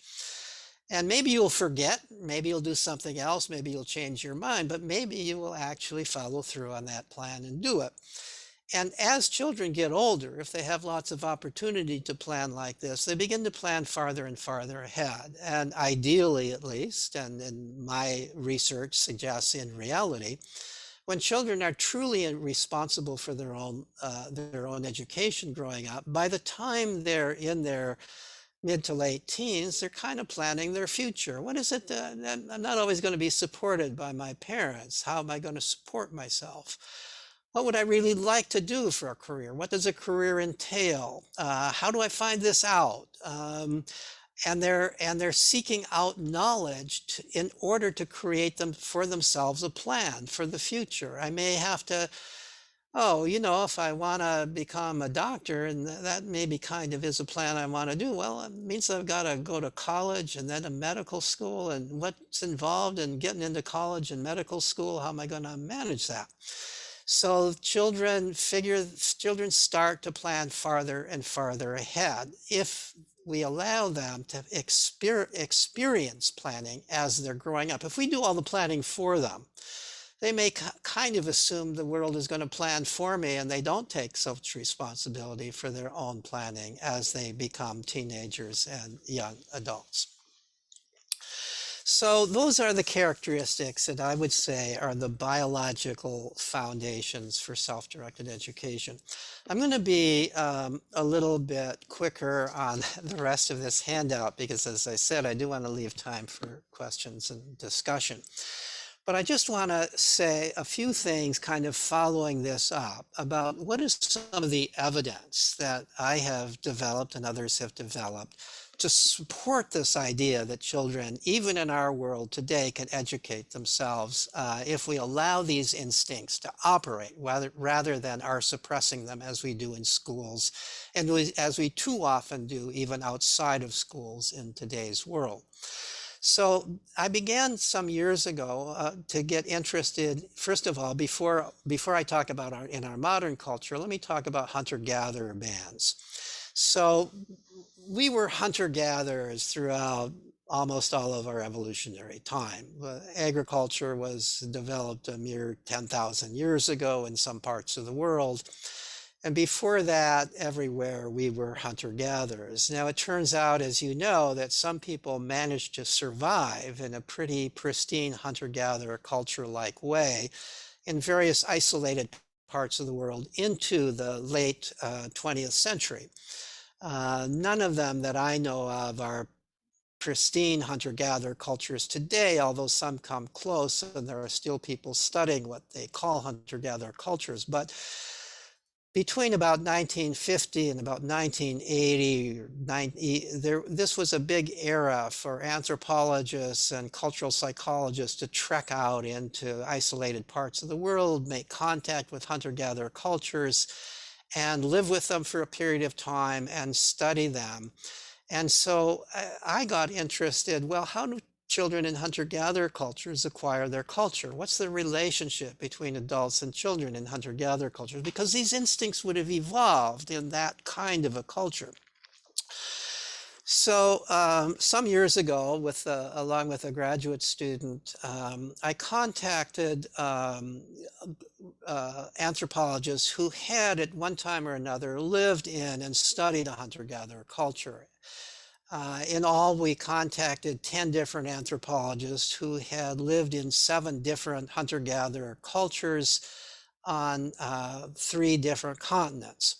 And maybe you'll forget, maybe you'll do something else, maybe you'll change your mind, but maybe you will actually follow through on that plan and do it. And as children get older, if they have lots of opportunity to plan like this, they begin to plan farther and farther ahead. And ideally, at least, and my research suggests in reality, when children are truly responsible for their own education growing up, by the time they're in their mid to late teens, they're kind of planning their future. What is it that I'm not always going to be supported by my parents? How am I going to support myself? What would I really like to do for a career? What does a career entail? How do I find this out? And they're seeking out knowledge in order to create for themselves a plan for the future. I may have to oh, you know, if I want to become a doctor, and that maybe kind of is a plan I want to do, well, it means I've got to go to college and then a medical school, and what's involved in getting into college and medical school, how am I going to manage that? So children start to plan farther and farther ahead if we allow them to experience planning as they're growing up. If we do all the planning for them, they may kind of assume the world is going to plan for me, and they don't take such responsibility for their own planning as they become teenagers and young adults. So those are the characteristics that I would say are the biological foundations for self-directed education. I'm going to be a little bit quicker on the rest of this handout because, as I said, I do want to leave time for questions and discussion. But I just want to say a few things kind of following this up about what is some of the evidence that I have developed and others have developed to support this idea that children, even in our world today, can educate themselves if we allow these instincts to operate rather than our suppressing them as we do in schools and as we too often do even outside of schools in today's world. So I began some years ago to get interested, first of all, before I talk about in our modern culture, let me talk about hunter-gatherer bands. So we were hunter-gatherers throughout almost all of our evolutionary time. Agriculture was developed a mere 10,000 years ago in some parts of the world. And before that, everywhere we were hunter-gatherers. Now, it turns out, as you know, that some people managed to survive in a pretty pristine hunter-gatherer culture-like way in various isolated parts of the world into the late 20th century. None of them that I know of are pristine hunter-gatherer cultures today, although some come close, and there are still people studying what they call hunter-gatherer cultures. But between about 1950 and about 1980, this was a big era for anthropologists and cultural psychologists to trek out into isolated parts of the world, make contact with hunter-gatherer cultures, and live with them for a period of time and study them. And so I got interested, well, how do children in hunter-gatherer cultures acquire their culture? What's the relationship between adults and children in hunter-gatherer cultures? Because these instincts would have evolved in that kind of a culture. So some years ago, along with a graduate student, I contacted anthropologists who had at one time or another lived in and studied a hunter-gatherer culture. In all, we contacted 10 different anthropologists who had lived in 7 different hunter-gatherer cultures on 3 different continents.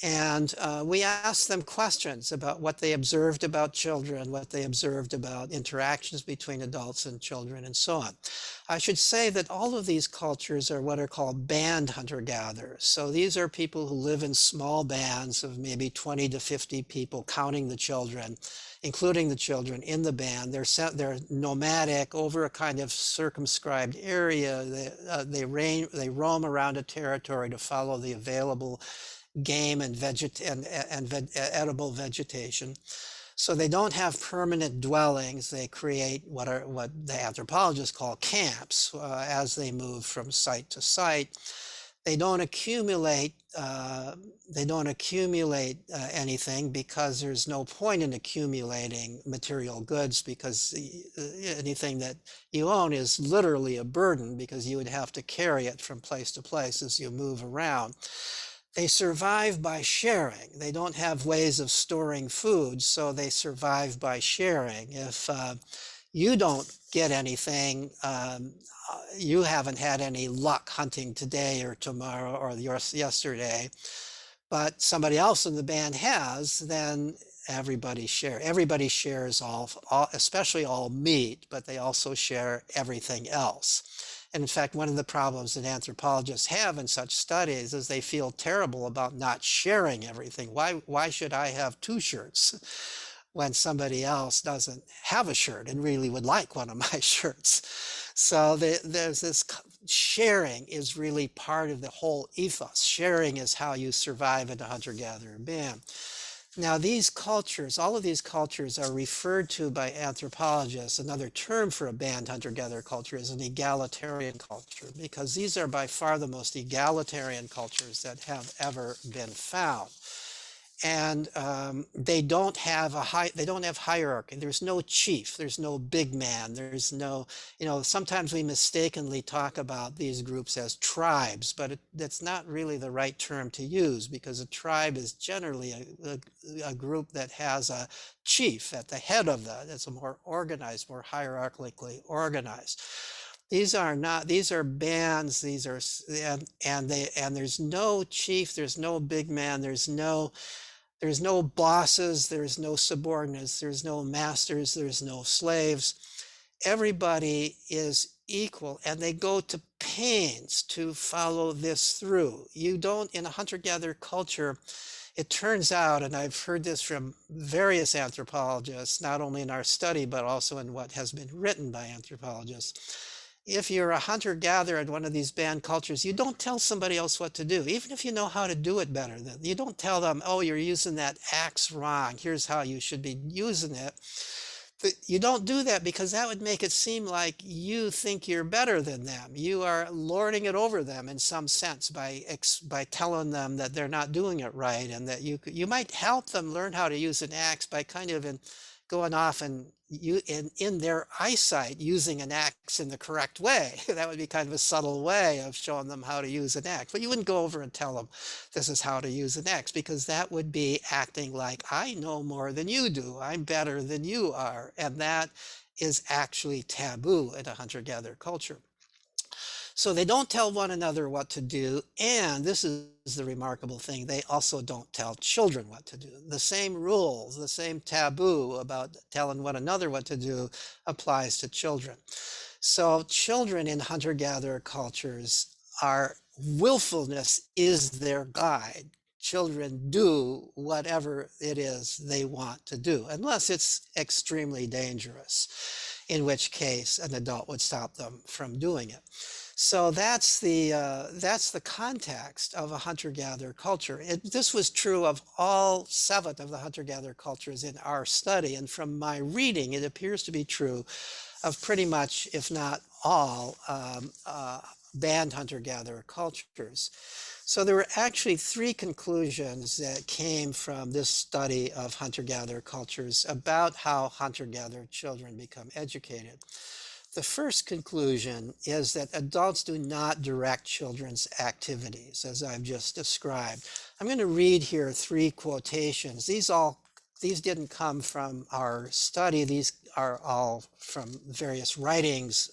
And we asked them questions about what they observed about children, what they observed about interactions between adults and children, and so on. I should say that all of these cultures are what are called band hunter-gatherers. So these are people who live in small bands of maybe 20 to 50 people, counting the children, including the children in the band. They're nomadic over a kind of circumscribed area. They roam around a territory to follow the available game and edible vegetation. So they don't have permanent dwellings. They create what the anthropologists call camps as they move from site to site. They don't accumulate anything because there's no point in accumulating material goods, because anything that you own is literally a burden because you would have to carry it from place to place as you move around. They survive by sharing. They don't have ways of storing food, so they survive by sharing. If you don't get anything, you haven't had any luck hunting today or tomorrow or yesterday, but somebody else in the band has, then everybody shares. Everybody shares all, especially all meat, but they also share everything else. And in fact, one of the problems that anthropologists have in such studies is they feel terrible about not sharing everything. Why should I have 2 shirts? when somebody else doesn't have a shirt and really would like one of my shirts. So there's this sharing is really part of the whole ethos. Sharing is how you survive in a hunter-gatherer band. Now, these cultures, all of these cultures are referred to by anthropologists. Another term for a band hunter-gatherer culture is an egalitarian culture, because these are by far the most egalitarian cultures that have ever been found. And they don't have hierarchy. There's no chief, there's no big man, there's no, sometimes we mistakenly talk about these groups as tribes, but that's not really the right term to use, because a tribe is generally a group that has a chief at the head of that's a more organized, more hierarchically organized. These are bands, and there's no chief, there's no big man, there's no bosses, there's no subordinates, there's no masters, there's no slaves. Everybody is equal, and they go to pains to follow this through. You don't, in a hunter-gatherer culture, it turns out, and I've heard this from various anthropologists, not only in our study, but also in what has been written by anthropologists. If you're a hunter-gatherer in one of these band cultures, you don't tell somebody else what to do, even if you know how to do it better. You don't tell them, oh, you're using that axe wrong, here's how you should be using it. But you don't do that, because that would make it seem like you think you're better than them. You are lording it over them in some sense by telling them that they're not doing it right, and that you might help them learn how to use an axe by kind of going off and in their eyesight using an axe in the correct way. That would be kind of a subtle way of showing them how to use an axe. But you wouldn't go over and tell them this is how to use an axe, because that would be acting like I know more than you do. I'm better than you are. And that is actually taboo in a hunter-gatherer culture. So they don't tell one another what to do, and this is the remarkable thing, they also don't tell children what to do. The same rules, the same taboo about telling one another what to do applies to children. So children in hunter-gatherer cultures willfulness is their guide. Children do whatever it is they want to do, unless it's extremely dangerous, in which case an adult would stop them from doing it. So that's the context of a hunter-gatherer culture. This was true of all 7 of the hunter-gatherer cultures in our study, and from my reading, it appears to be true of pretty much, if not all, band hunter-gatherer cultures. So there were actually 3 conclusions that came from this study of hunter-gatherer cultures about how hunter-gatherer children become educated. The first conclusion is that adults do not direct children's activities, as I've just described. I'm going to read here 3 quotations. These didn't come from our study. These are all from various writings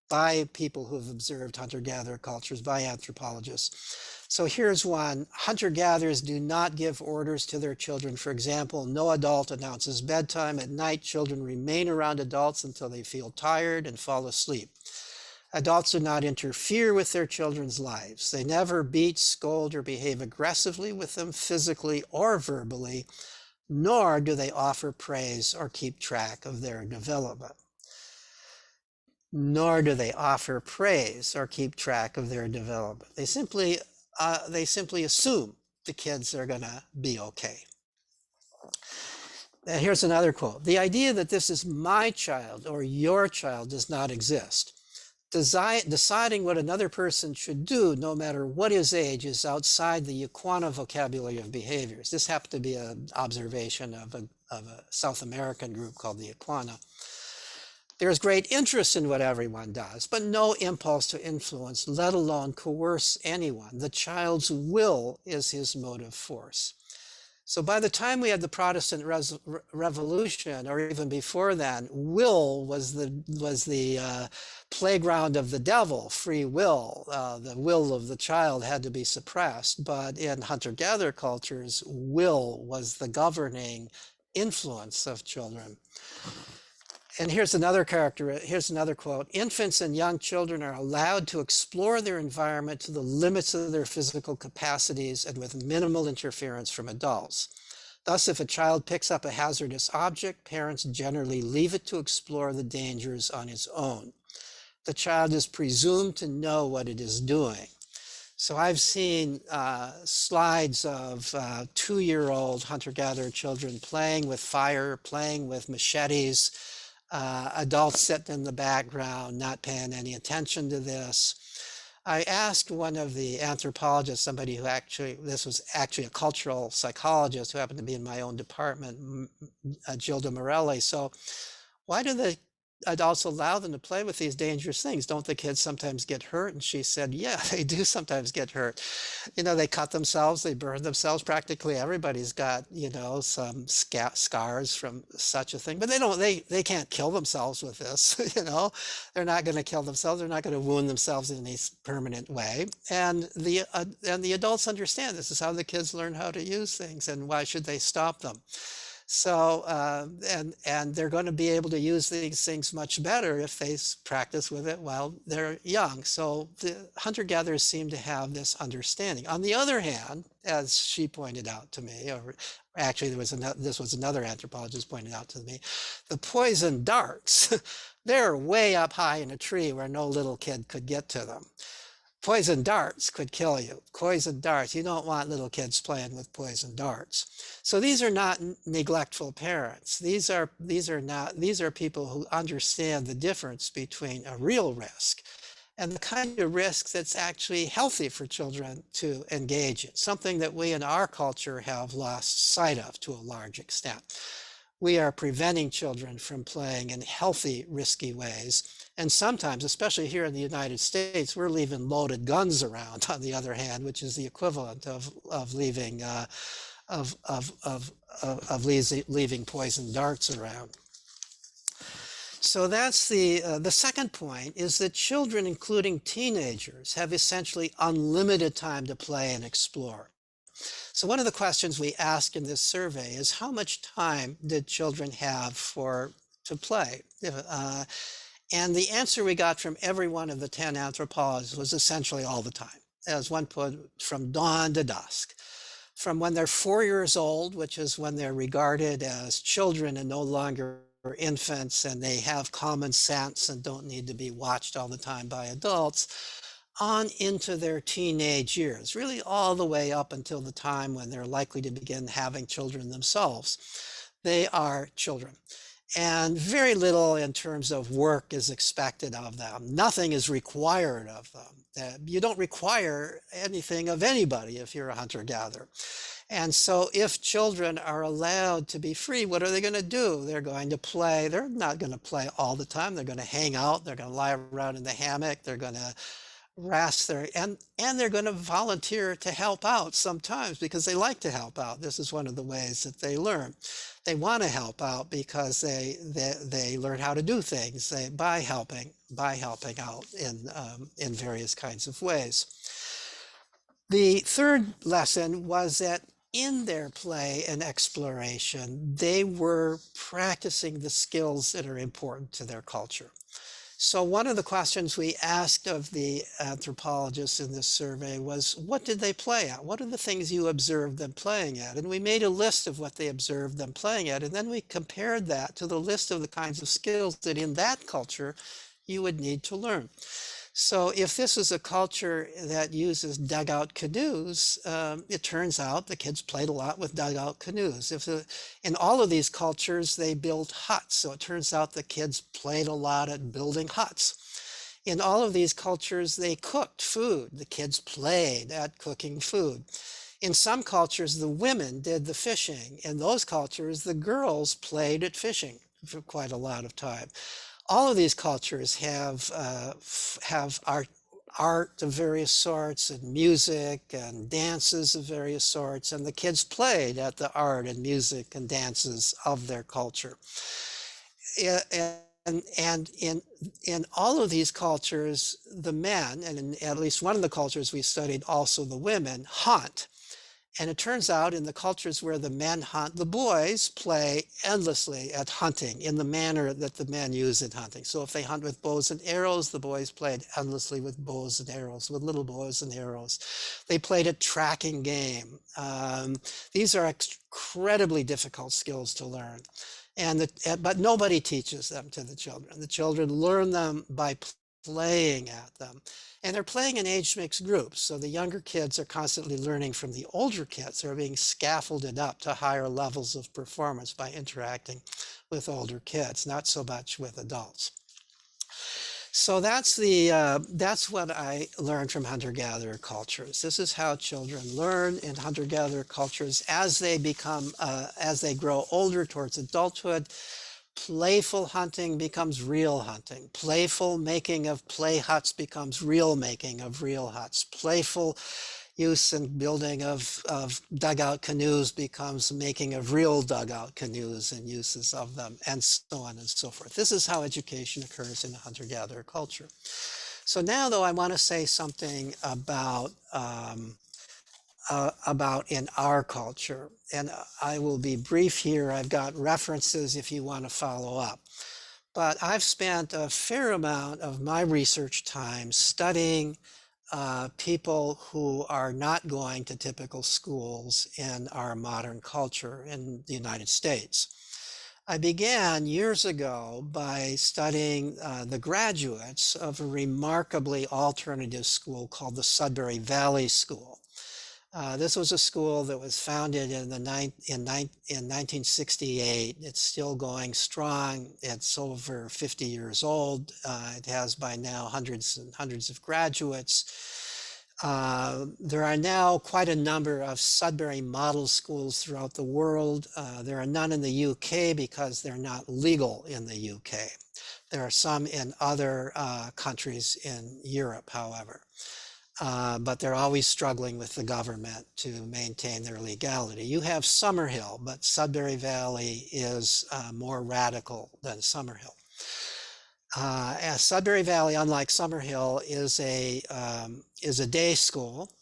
by people who have observed hunter-gatherer cultures, by anthropologists. So here's one. Hunter-gatherers do not give orders to their children. For example, no adult announces bedtime. At night, children remain around adults until they feel tired and fall asleep. Adults do not interfere with their children's lives. They never beat, scold, or behave aggressively with them physically or verbally, nor do they offer praise or keep track of their development. Nor do they offer praise or keep track of their development. They simply assume the kids are going to be okay. And here's another quote. The idea that this is my child or your child does not exist. Deciding what another person should do, no matter what his age, is outside the Yucana vocabulary of behaviors. This happened to be an observation of a South American group called the Yucana. There is great interest in what everyone does, but no impulse to influence, let alone coerce anyone. The child's will is his motive force. So by the time we had the Protestant Revolution, or even before then, will was the playground of the devil, free will. The will of the child had to be suppressed. But in hunter-gatherer cultures, will was the governing influence of children. And here's another quote. Infants and young children are allowed to explore their environment to the limits of their physical capacities and with minimal interference from adults. Thus, if a child picks up a hazardous object, parents generally leave it to explore the dangers on its own. The child is presumed to know what it is doing. So I've seen slides of 2-year-old hunter-gatherer children playing with fire, playing with machetes, adults sitting in the background, not paying any attention to this. I asked one of the anthropologists, somebody who this was actually a cultural psychologist who happened to be in my own department, Gilda Morelli. So why do the adults allow them to play with these dangerous things? Don't the kids sometimes get hurt? And she said, yeah, they do sometimes get hurt. You know, they cut themselves, they burn themselves. Practically everybody's got, you know, some scars from such a thing, but they can't kill themselves with this. You know, they're not going to kill themselves. They're not going to wound themselves in a permanent way. And the adults understand this is how the kids learn how to use things, and why should they stop them? So, and they're going to be able to use these things much better if they practice with it while they're young. So the hunter-gatherers seem to have this understanding. On the other hand, as she pointed out to me, or actually this was another anthropologist pointed out to me, the poison darts, they're way up high in a tree where no little kid could get to them. Poison darts could kill you. Poison darts, you don't want little kids playing with poison darts. So these are not neglectful parents. These are people who understand the difference between a real risk and the kind of risk that's actually healthy for children to engage in, something that we in our culture have lost sight of to a large extent. We are preventing children from playing in healthy, risky ways. And sometimes, especially here in the United States, we're leaving loaded guns around, on the other hand, which is the equivalent of leaving leaving poison darts around. So that's the second point, is that children, including teenagers, have essentially unlimited time to play and explore. So one of the questions we asked in this survey is, how much time did children have to play? And the answer we got from every one of the 10 anthropologists was essentially all the time. As one put, from dawn to dusk. From when they're 4 years old, which is when they're regarded as children and no longer infants, and they have common sense and don't need to be watched all the time by adults, on into their teenage years, really all the way up until the time when they're likely to begin having children themselves. They are children. And very little in terms of work is expected of them. Nothing is required of them. You don't require anything of anybody if you're a hunter-gatherer. And so if children are allowed to be free, what are they going to do? They're going to play. They're not going to play all the time. They're going to hang out. They're going to lie around in the hammock. They're going to rest there, and they're going to volunteer to help out sometimes because they like to help out. This is one of the ways that they learn. They want to help out because they learn how to do things by helping out in various kinds of ways. The third lesson was that in their play and exploration, they were practicing the skills that are important to their culture. So one of the questions we asked of the anthropologists in this survey was, what did they play at? What are the things you observed them playing at? And we made a list of what they observed them playing at, and then we compared that to the list of the kinds of skills that in that culture you would need to learn. So if this is a culture that uses dugout canoes, it turns out the kids played a lot with dugout canoes. In all of these cultures, they built huts. So it turns out the kids played a lot at building huts. In all of these cultures, they cooked food. The kids played at cooking food. In some cultures, the women did the fishing. In those cultures, the girls played at fishing for quite a lot of time. All of these cultures have art of various sorts, and music and dances of various sorts, and the kids played at the art and music and dances of their culture. And in all of these cultures, the men, and in at least one of the cultures we studied, also the women, hunt. And it turns out in the cultures where the men hunt, the boys play endlessly at hunting in the manner that the men use in hunting. So if they hunt with bows and arrows, the boys played endlessly with bows and arrows, with little bows and arrows. They played a tracking game. These are incredibly difficult skills to learn. But nobody teaches them to the children. The children learn them by playing at them. And they're playing in age mixed groups. So the younger kids are constantly learning from the older kids. They're being scaffolded up to higher levels of performance by interacting with older kids, not so much with adults. So that's what I learned from hunter-gatherer cultures. This is how children learn in hunter-gatherer cultures as they grow older towards adulthood. Playful hunting becomes real hunting. Playful making of play huts becomes real making of real huts. Playful use and building of dugout canoes becomes making of real dugout canoes and uses of them, and so on and so forth. This is how education occurs in a hunter-gatherer culture. So now, though, I want to say something about in our culture. And I will be brief here. I've got references if you want to follow up. But I've spent a fair amount of my research time studying people who are not going to typical schools in our modern culture in the United States. I began years ago by studying the graduates of a remarkably alternative school called the Sudbury Valley School. This was a school that was founded in 1968. It's still going strong. It's over 50 years old. It has by now hundreds and hundreds of graduates. There are now quite a number of Sudbury model schools throughout the world. There are none in the UK because they're not legal in the UK. There are some in other countries in Europe, however. But they're always struggling with the government to maintain their legality. You have Summerhill, but Sudbury Valley is more radical than Summerhill. Sudbury Valley, unlike Summerhill, is a day school.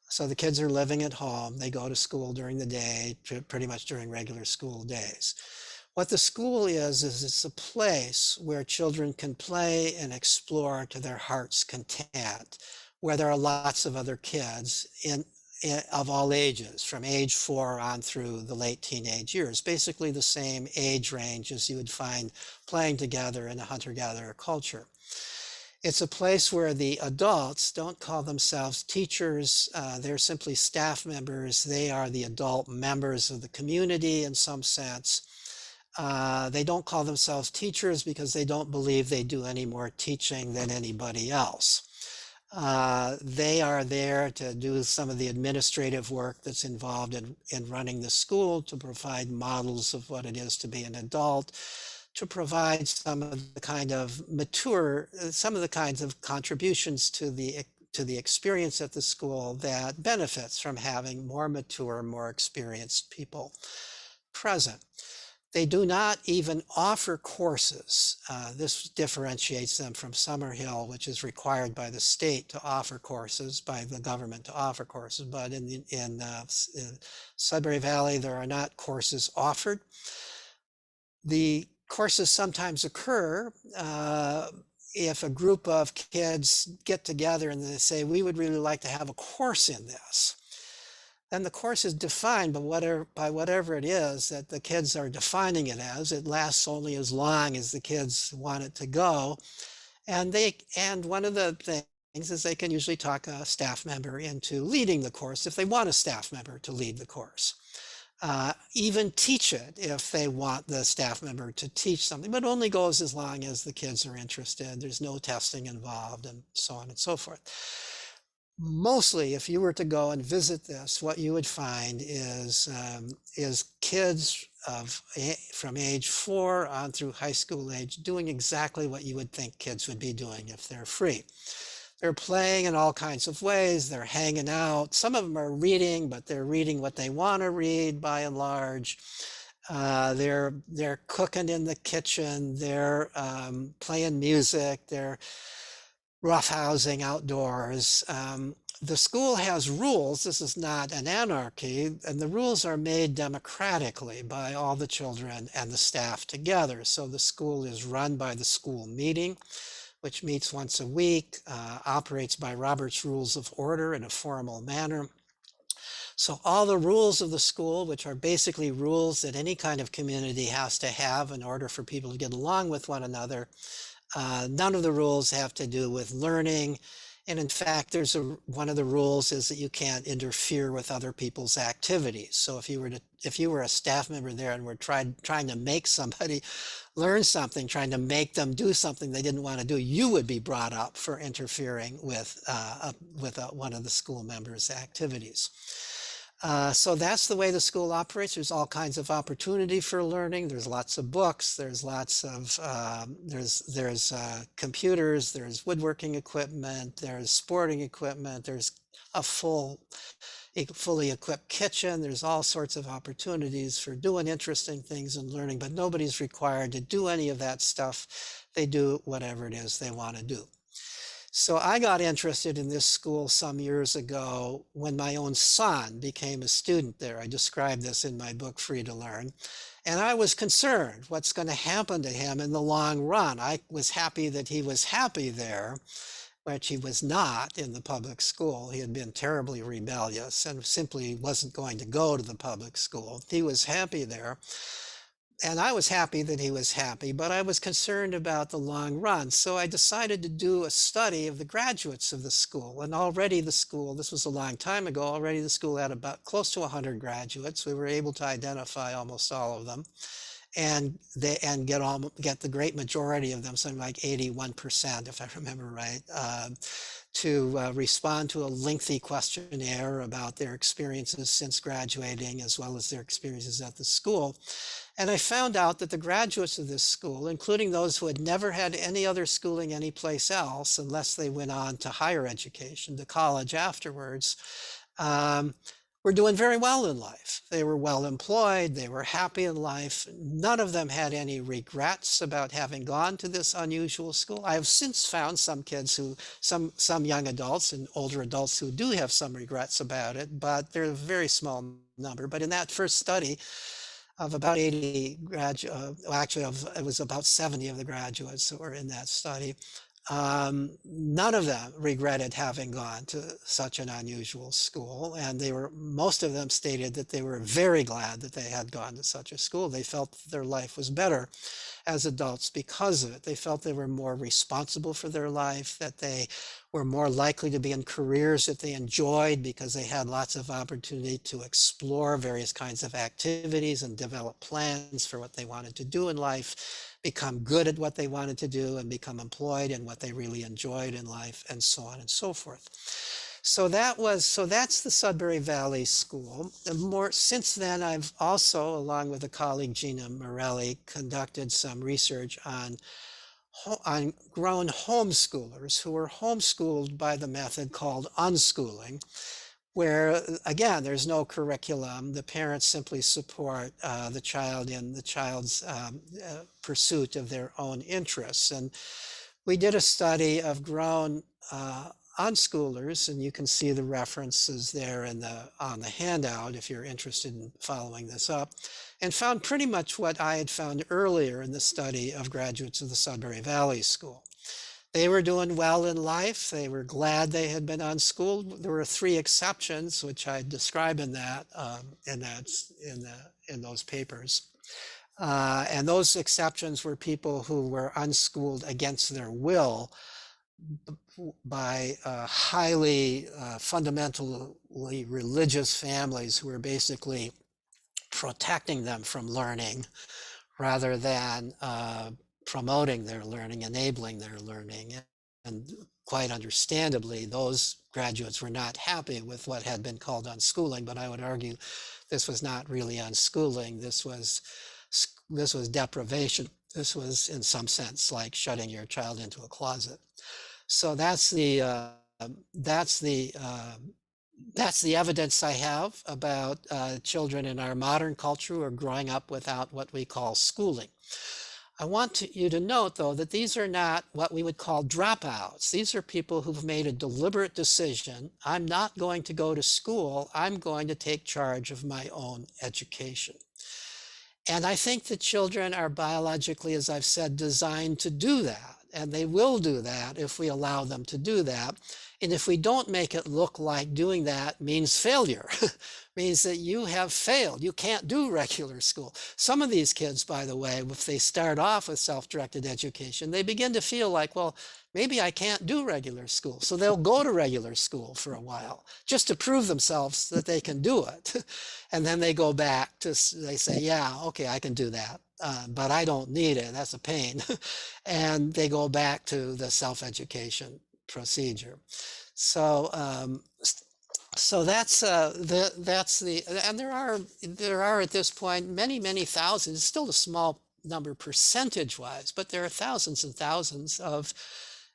So the kids are living at home. They go to school during the day, pretty much during regular school days. What the school is it's a place where children can play and explore to their heart's content, where there are lots of other kids of all ages, from age 4 on through the late teenage years, basically the same age range as you would find playing together in a hunter-gatherer culture. It's a place where the adults don't call themselves teachers. They're simply staff members. They are the adult members of the community in some sense. They don't call themselves teachers because they don't believe they do any more teaching than anybody else. They are there to do some of the administrative work that's involved in running the school, to provide models of what it is to be an adult, to provide some of the kinds of contributions to the experience at the school that benefits from having more mature, more experienced people present. They do not even offer courses. This differentiates them from Summerhill, which is required by the state to offer courses, by the government to offer courses. But in Sudbury Valley, there are not courses offered. The courses sometimes occur if a group of kids get together and they say, we would really like to have a course in this. Then the course is defined by whatever it is that the kids are defining it as. It lasts only as long as the kids want it to go. And one of the things is they can usually talk a staff member into leading the course if they want a staff member to lead the course. Even teach it if they want the staff member to teach something, but only goes as long as the kids are interested. There's no testing involved and so on and so forth. Mostly, if you were to go and visit this, what you would find is kids from age 4 on through high school age doing exactly what you would think kids would be doing if they're free. They're playing in all kinds of ways. They're hanging out. Some of them are reading, but they're reading what they want to read by and large. They're cooking in the kitchen. They're playing music. They're roughhousing outdoors. The school has rules. This is not an anarchy, and the rules are made democratically by all the children and the staff together. So the school is run by the school meeting, which meets once a week, operates by Robert's Rules of Order in a formal manner. So all the rules of the school, which are basically rules that any kind of community has to have in order for people to get along with one another, none of the rules have to do with learning. And in fact, one of the rules is that you can't interfere with other people's activities. So if you were a staff member there and were trying to make somebody learn something, trying to make them do something they didn't want to do, you would be brought up for interfering with one of the school members' activities. So that's the way the school operates. There's all kinds of opportunity for learning. There's lots of books. There's lots of there's computers. There's woodworking equipment. There's sporting equipment. There's a fully equipped kitchen. There's all sorts of opportunities for doing interesting things and learning, but nobody's required to do any of that stuff. They do whatever it is they want to do. So I got interested in this school some years ago when my own son became a student there. I described this in my book, Free to Learn. And I was concerned what's going to happen to him in the long run. I was happy that he was happy there, which he was not in the public school. He had been terribly rebellious and simply wasn't going to go to the public school. He was happy there. And I was happy that he was happy, but I was concerned about the long run. So I decided to do a study of the graduates of the school. And already the school, this was a long time ago, already the school had about close to 100 graduates. We were able to identify almost all of them and get the great majority of them, something like 81%, if I remember right, to respond to a lengthy questionnaire about their experiences since graduating, as well as their experiences at the school. And I found out that the graduates of this school, including those who had never had any other schooling anyplace else, unless they went on to higher education, to college afterwards, were doing very well in life. They were well employed. They were happy in life. None of them had any regrets about having gone to this unusual school. I have since found some kids some young adults and older adults who do have some regrets about it, but they're a very small number. But in that first study, of about 80 graduates, it was about 70 of the graduates that were in that study. None of them regretted having gone to such an unusual school, and most of them stated that they were very glad that they had gone to such a school. They felt that their life was better as adults because of it. They felt they were more responsible for their life, that they were more likely to be in careers that they enjoyed because they had lots of opportunity to explore various kinds of activities and develop plans for what they wanted to do in life, become good at what they wanted to do, and become employed in what they really enjoyed in life, and so on and so forth. So that's the Sudbury Valley School. Since then, I've also, along with a colleague, Gina Morelli, conducted some research on grown homeschoolers who were homeschooled by the method called unschooling, where, again, there's no curriculum. The parents simply support the child in the child's pursuit of their own interests. And we did a study of grown unschoolers, and you can see the references there on the handout if you're interested in following this up, and found pretty much what I had found earlier in the study of graduates of the Sudbury Valley School. They were doing well in life. They were glad they had been unschooled. There were 3 exceptions, which I describe in those papers. And those exceptions were people who were unschooled against their will by highly fundamentally religious families who were basically protecting them from learning rather than promoting their learning, enabling their learning. And quite understandably, those graduates were not happy with what had been called unschooling, but I would argue this was not really unschooling. This was deprivation. This was, in some sense, like shutting your child into a closet. So that's the evidence I have about children in our modern culture who are growing up without what we call schooling. I want you to note, though, that these are not what we would call dropouts. These are people who've made a deliberate decision. I'm not going to go to school. I'm going to take charge of my own education. And I think that children are biologically, as I've said, designed to do that. And they will do that if we allow them to do that. And if we don't make it look like doing that means failure, means that you have failed. You can't do regular school. Some of these kids, by the way, if they start off with self-directed education, they begin to feel like, well, maybe I can't do regular school. So they'll go to regular school for a while just to prove themselves that they can do it. And then they go back to, they say, yeah, okay, I can do that. But I don't need it. That's a pain. And they go back to the self-education procedure. So so that's the, and there are at this point many thousands. It's still a small number percentage wise, but there are thousands and thousands of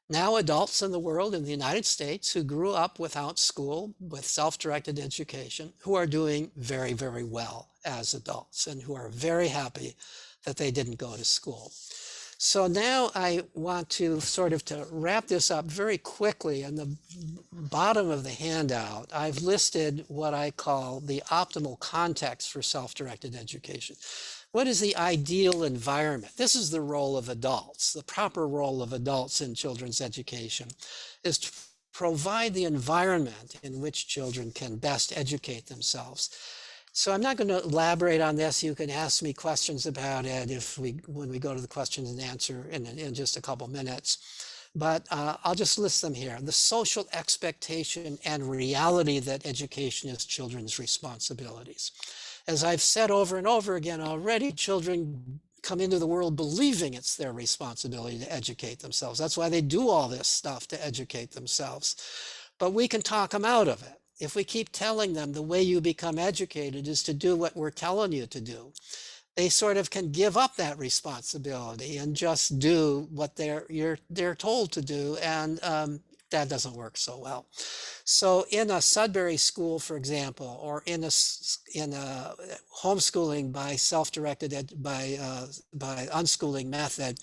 now adults in the world, in the United States, who grew up without school, with self-directed education, who are doing very, very well as adults and who are very happy that they didn't go to school. So now I want to sort of to wrap this up very quickly. On the bottom of the handout, I've listed what I call the optimal context for self-directed education. What is the ideal environment? This is the role of adults. The proper role of adults in children's education is to provide the environment in which children can best educate themselves. So I'm not going to elaborate on this. You can ask me questions about it when we go to the questions and answer in just a couple minutes. But I'll just list them here. The social expectation and reality that education is children's responsibilities. As I've said over and over again already, children come into the world believing it's their responsibility to educate themselves. That's why they do all this stuff, to educate themselves. But we can talk them out of it. If we keep telling them the way you become educated is to do what we're telling you to do, they sort of can give up that responsibility and just do what they're told to do, and that doesn't work so well. So in a Sudbury school, for example, or in a homeschooling by self-directed by unschooling method,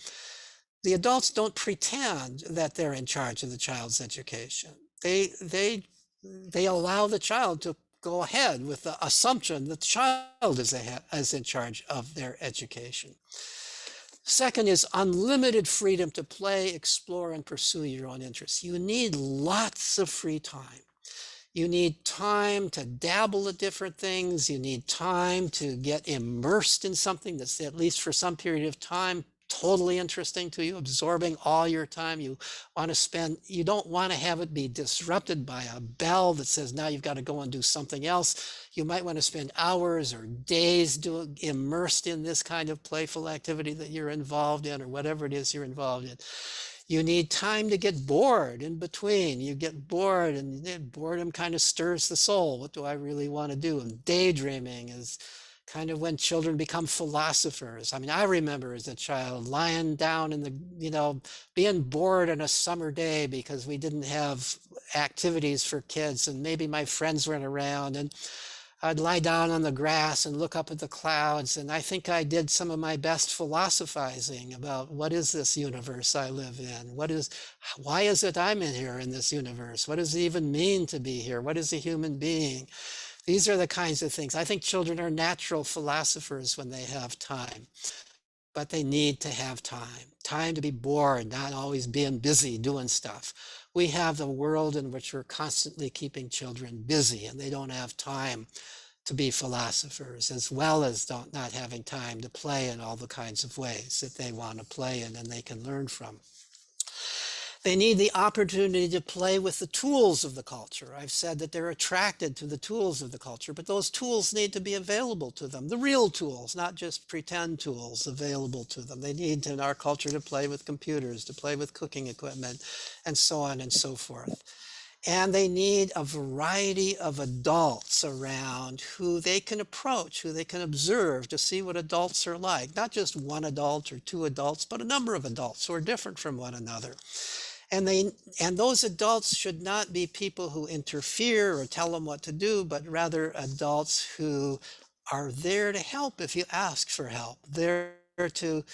the adults don't pretend that they're in charge of the child's education. They allow the child to go ahead with the assumption that the child is in charge of their education. Second is unlimited freedom to play, explore, and pursue your own interests. You need lots of free time. You need time to dabble at different things. You need time to get immersed in something that's, at least for some period of time, totally interesting to you, absorbing all your time. You don't want to have it be disrupted by a bell that says, now you've got to go and do something else. You might want to spend hours or days immersed in this kind of playful activity that you're involved in, or whatever it is you're involved in. You need time to get bored in between. You get bored, and boredom kind of stirs the soul. What do I really want to do? And daydreaming is kind of when children become philosophers. I mean, I remember as a child lying down in the, being bored on a summer day because we didn't have activities for kids, and maybe my friends weren't around, and I'd lie down on the grass and look up at the clouds. And I think I did some of my best philosophizing about, what is this universe I live in? Why is it I'm in here in this universe? What does it even mean to be here? What is a human being? These are the kinds of things. I think children are natural philosophers when they have time, but they need to have time to be bored, not always being busy doing stuff. We have the world in which we're constantly keeping children busy, and they don't have time to be philosophers, as well as not having time to play in all the kinds of ways that they want to play in and they can learn from. They need the opportunity to play with the tools of the culture. I've said that they're attracted to the tools of the culture, but those tools need to be available to them. The real tools, not just pretend tools, available to them. They need in our culture to play with computers, to play with cooking equipment, and so on and so forth. And they need a variety of adults around who they can approach, who they can observe to see what adults are like. Not just one adult or two adults, but a number of adults who are different from one another. And those adults should not be people who interfere or tell them what to do, but rather adults who are there to help if you ask for help. They're to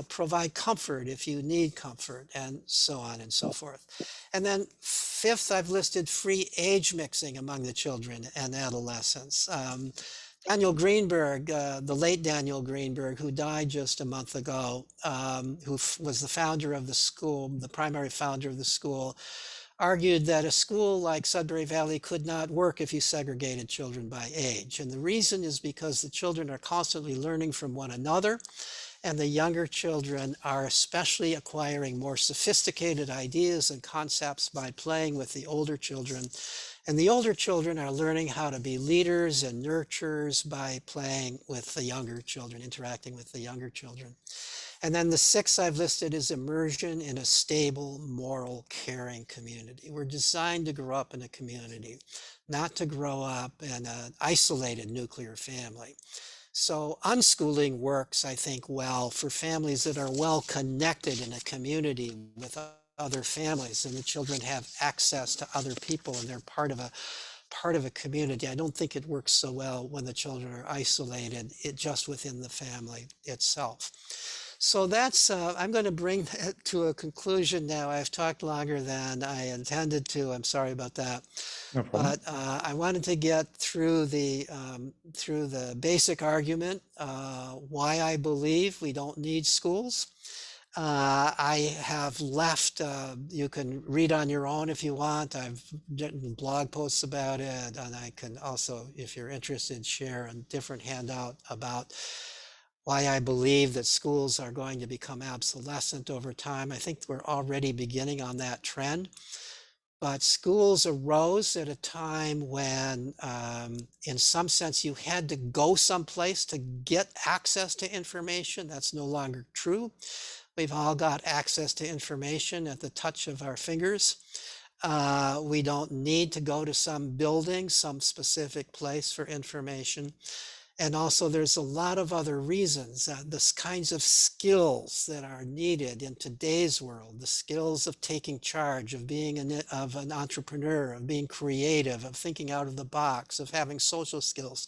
provide comfort if you need comfort, and so on and so forth. And then fifth, I've listed free age mixing among the children and adolescents. Daniel Greenberg, the late Daniel Greenberg, who died just a month ago, who was the founder of the school, the primary founder of the school, argued that a school like Sudbury Valley could not work if you segregated children by age. And the reason is because the children are constantly learning from one another, and the younger children are especially acquiring more sophisticated ideas and concepts by playing with the older children. And the older children are learning how to be leaders and nurturers by playing with the younger children, interacting with the younger children. And then the sixth I've listed is immersion in a stable, moral, caring community. We're designed to grow up in a community, not to grow up in an isolated nuclear family. So unschooling works, I think, well for families that are well connected in a community with other families, and the children have access to other people and they're part of a community. I don't think it works so well when the children are isolated, just within the family itself. So that's, I'm going to bring that to a conclusion now. I've talked longer than I intended to. I'm sorry about that. No problem. But I wanted to get through the basic argument, why I believe we don't need schools. I have left, you can read on your own if you want. I've written blog posts about it, and I can also, if you're interested, share a different handout about why I believe that schools are going to become obsolescent over time. I think we're already beginning on that trend. But schools arose at a time when, in some sense, you had to go someplace to get access to information. That's no longer true. We've all got access to information at the touch of our fingers. We don't need to go to some building, some specific place for information. And also there's a lot of other reasons, the kinds of skills that are needed in today's world, the skills of taking charge, of being an entrepreneur, of being creative, of thinking out of the box, of having social skills,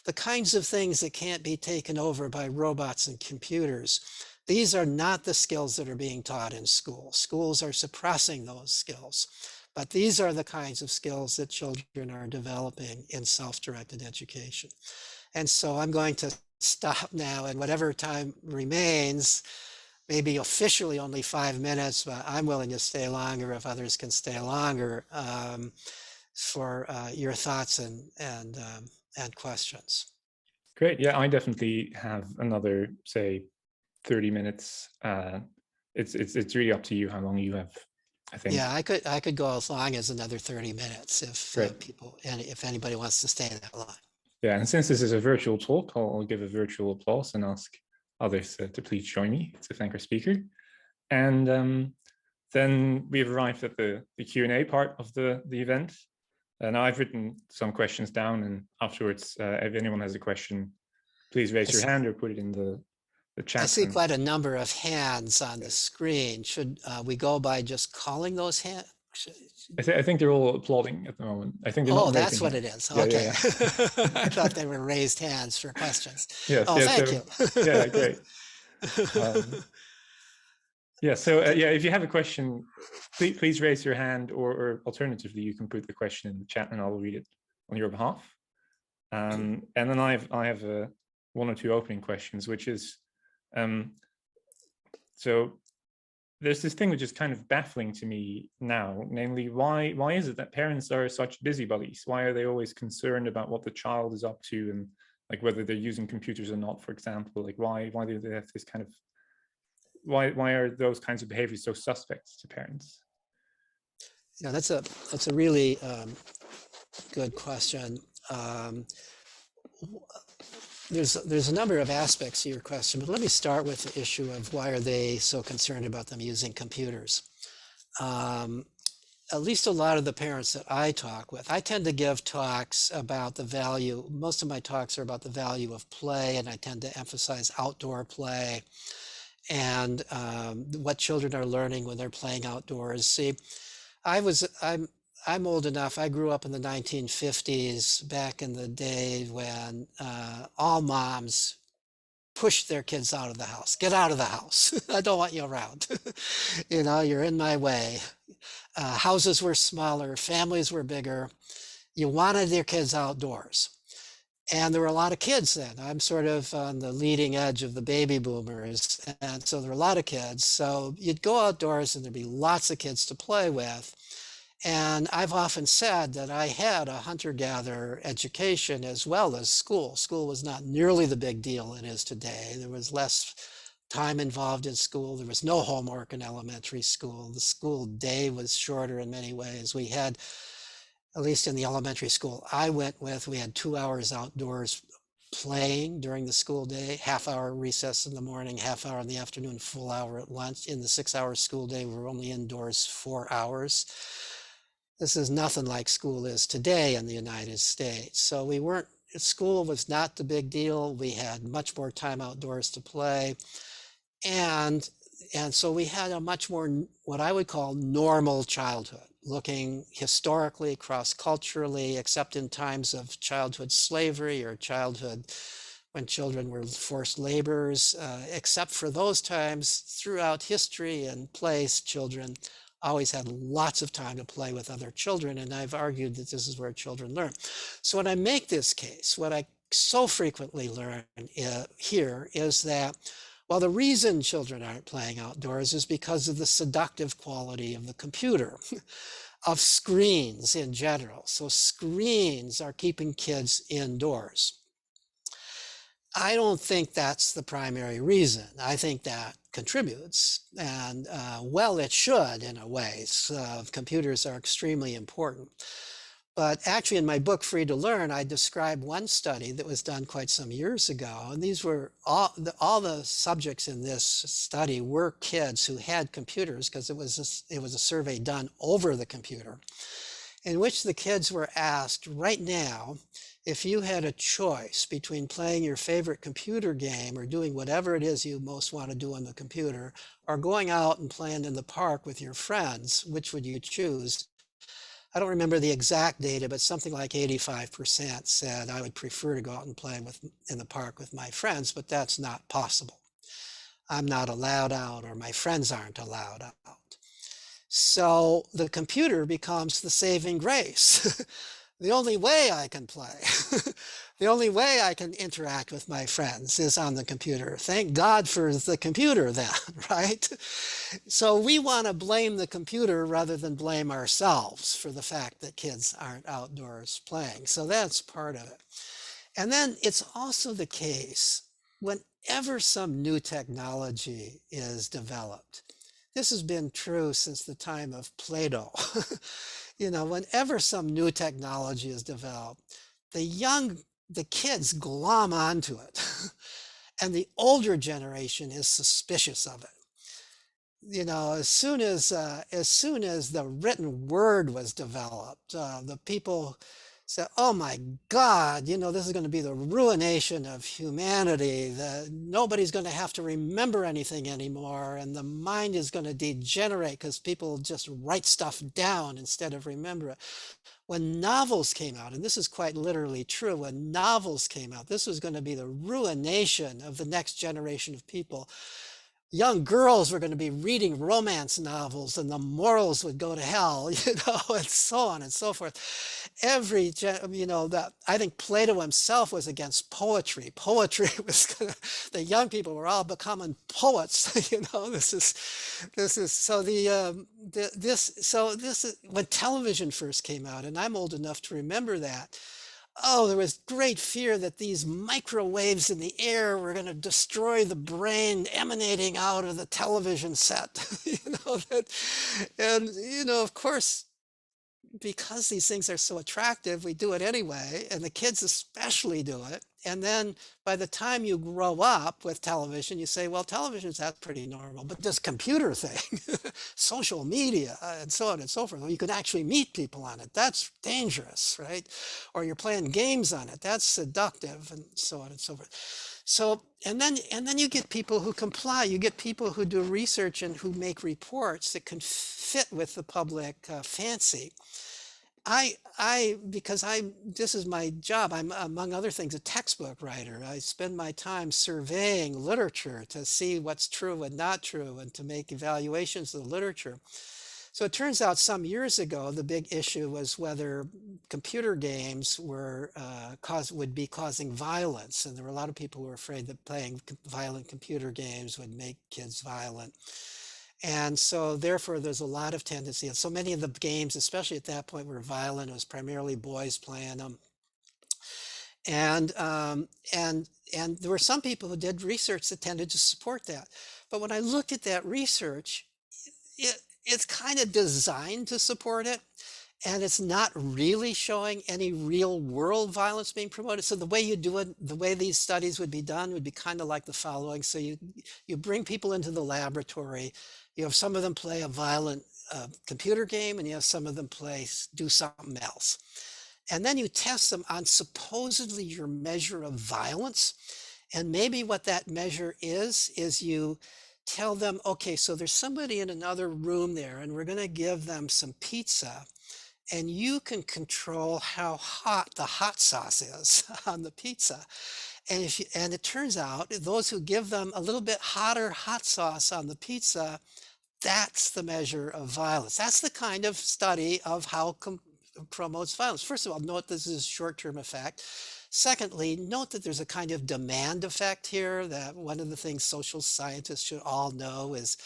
the kinds of things that can't be taken over by robots and computers. These are not the skills that are being taught in school. Schools are suppressing those skills. But these are the kinds of skills that children are developing in self-directed education. And so I'm going to stop now, and whatever time remains, maybe officially only 5 minutes, but I'm willing to stay longer if others can stay longer, for your thoughts and questions. Great. Yeah, I definitely have another, say, 30 minutes. It's really up to you how long you have, I think. Yeah, I could go as long as another 30 minutes if if anybody wants to stay that long. Yeah, and since this is a virtual talk, I'll give a virtual applause and ask others to please join me to thank our speaker. And then we've arrived at the Q&A part of the event. Now I've written some questions down, and afterwards, if anyone has a question, please raise your hand or put it in the chat. I see quite a number of hands on the screen. Should we go by just calling those hands? I think they're all applauding at the moment. I think they're not. Oh, that's what it is. Yeah, okay. yeah. I thought they were raised hands for questions. Yes. Oh, yeah, thank you. Yeah, great. Yeah, so yeah, if you have a question, please raise your hand, or alternatively, you can put the question in the chat and I'll read it on your behalf. And then I have one or two opening questions, which is, so there's this thing which is kind of baffling to me now, namely, why is it that parents are such busybodies? Why are they always concerned about what the child is up to, and like whether they're using computers or not, for example? Like why do they have this kind of, why are those kinds of behaviors so suspect to parents? Yeah, that's a really good question. There's a number of aspects to your question, but let me start with the issue of why are they so concerned about them using computers. At least a lot of the parents that I talk with, I tend to give talks about the value, most of my talks are about the value of play, and I tend to emphasize outdoor play and what children are learning when they're playing outdoors. See, I'm old enough. I grew up in the 1950s, back in the day when all moms push their kids out of the house. Get out of the house. I don't want you around. You know, you're in my way. Houses were smaller, families were bigger. You wanted your kids outdoors. And there were a lot of kids then. I'm sort of on the leading edge of the baby boomers. And so there were a lot of kids. So you'd go outdoors and there'd be lots of kids to play with. And I've often said that I had a hunter-gatherer education as well as school. School was not nearly the big deal it is today. There was less time involved in school. There was no homework in elementary school. The school day was shorter in many ways. We had, at least in the elementary school I went with, we had 2 hours outdoors playing during the school day, half-hour recess in the morning, half-hour in the afternoon, full hour at lunch. In the 6-hour school day, we were only indoors 4 hours. This is nothing like school is today in the United States. So we weren't, school was not the big deal. We had much more time outdoors to play. And so we had a much more, what I would call normal childhood, looking historically, cross-culturally, except in times of childhood slavery or childhood when children were forced laborers. Except for those times, throughout history and place, children always had lots of time to play with other children. And I've argued that this is where children learn. So when I make this case, what I so frequently learn here is that, well, the reason children aren't playing outdoors is because of the seductive quality of the computer, of screens in general. So screens are keeping kids indoors. I don't think that's the primary reason. I think that contributes, and well, it should in a way. So, computers are extremely important. But actually in my book, Free to Learn, I describe one study that was done quite some years ago. And these were all the subjects in this study were kids who had computers, because it was a survey done over the computer, in which the kids were asked, right now, if you had a choice between playing your favorite computer game or doing whatever it is you most want to do on the computer, or going out and playing in the park with your friends, which would you choose? I don't remember the exact data, but something like 85% said I would prefer to go out and play in the park with my friends, but that's not possible. I'm not allowed out, or my friends aren't allowed out. So the computer becomes the saving grace. The only way I can play, the only way I can interact with my friends is on the computer. Thank God for the computer then, right? So we want to blame the computer rather than blame ourselves for the fact that kids aren't outdoors playing. So that's part of it. And then it's also the case, whenever some new technology is developed, this has been true since the time of Plato. You know, whenever some new technology is developed, the kids glom onto it, and the older generation is suspicious of it. You know, as soon as the written word was developed, the people said, "Oh my God, you know, this is going to be the ruination of humanity. Nobody's going to have to remember anything anymore, and the mind is going to degenerate because people just write stuff down instead of remember it." When novels came out, and this is quite literally true, when novels came out, this was going to be the ruination of the next generation of people. Young girls were going to be reading romance novels, and the morals would go to hell, you know, and so on and so forth. You know, that I think Plato himself was against poetry. Poetry was the young people were all becoming poets. You know, this is so this is when television first came out, and I'm old enough to remember that. Oh, there was great fear that these microwaves in the air were going to destroy the brain emanating out of the television set. And you know, of course, because these things are so attractive, we do it anyway, and the kids especially do it. And then by the time you grow up with television, you say, well, television's that's pretty normal, but this computer thing, social media, and so on and so forth, well, you can actually meet people on it. That's dangerous, right? Or you're playing games on it. That's seductive, and so on and so forth. So, and then you get people who comply. You get people who do research and who make reports that can fit with the public fancy. because this is my job. I'm, among other things, a textbook writer. I spend my time surveying literature to see what's true and not true and to make evaluations of the literature. So it turns out some years ago, the big issue was whether computer games would be causing violence. And there were a lot of people who were afraid that playing violent computer games would make kids violent. And so therefore there's a lot of tendency, and so many of the games, especially at that point, were violent. It was primarily boys playing them. And and there were some people who did research that tended to support that. But when I looked at that research, it's kind of designed to support it, and it's not really showing any real world violence being promoted. So the way you do it, the way these studies would be done would be kind of like the following. So you bring people into the laboratory, you have some of them play a violent computer game, and you have some of them do something else. And then you test them on supposedly your measure of violence. And maybe what that measure is you tell them, okay, so there's somebody in another room there, and we're going to give them some pizza, and you can control how hot the hot sauce is on the pizza. And and it turns out those who give them a little bit hotter hot sauce on the pizza, that's the measure of violence. That's the kind of study of how promotes violence. First of all, note this is a short-term effect. Secondly, note that there's a kind of demand effect here, that one of the things social scientists should all know is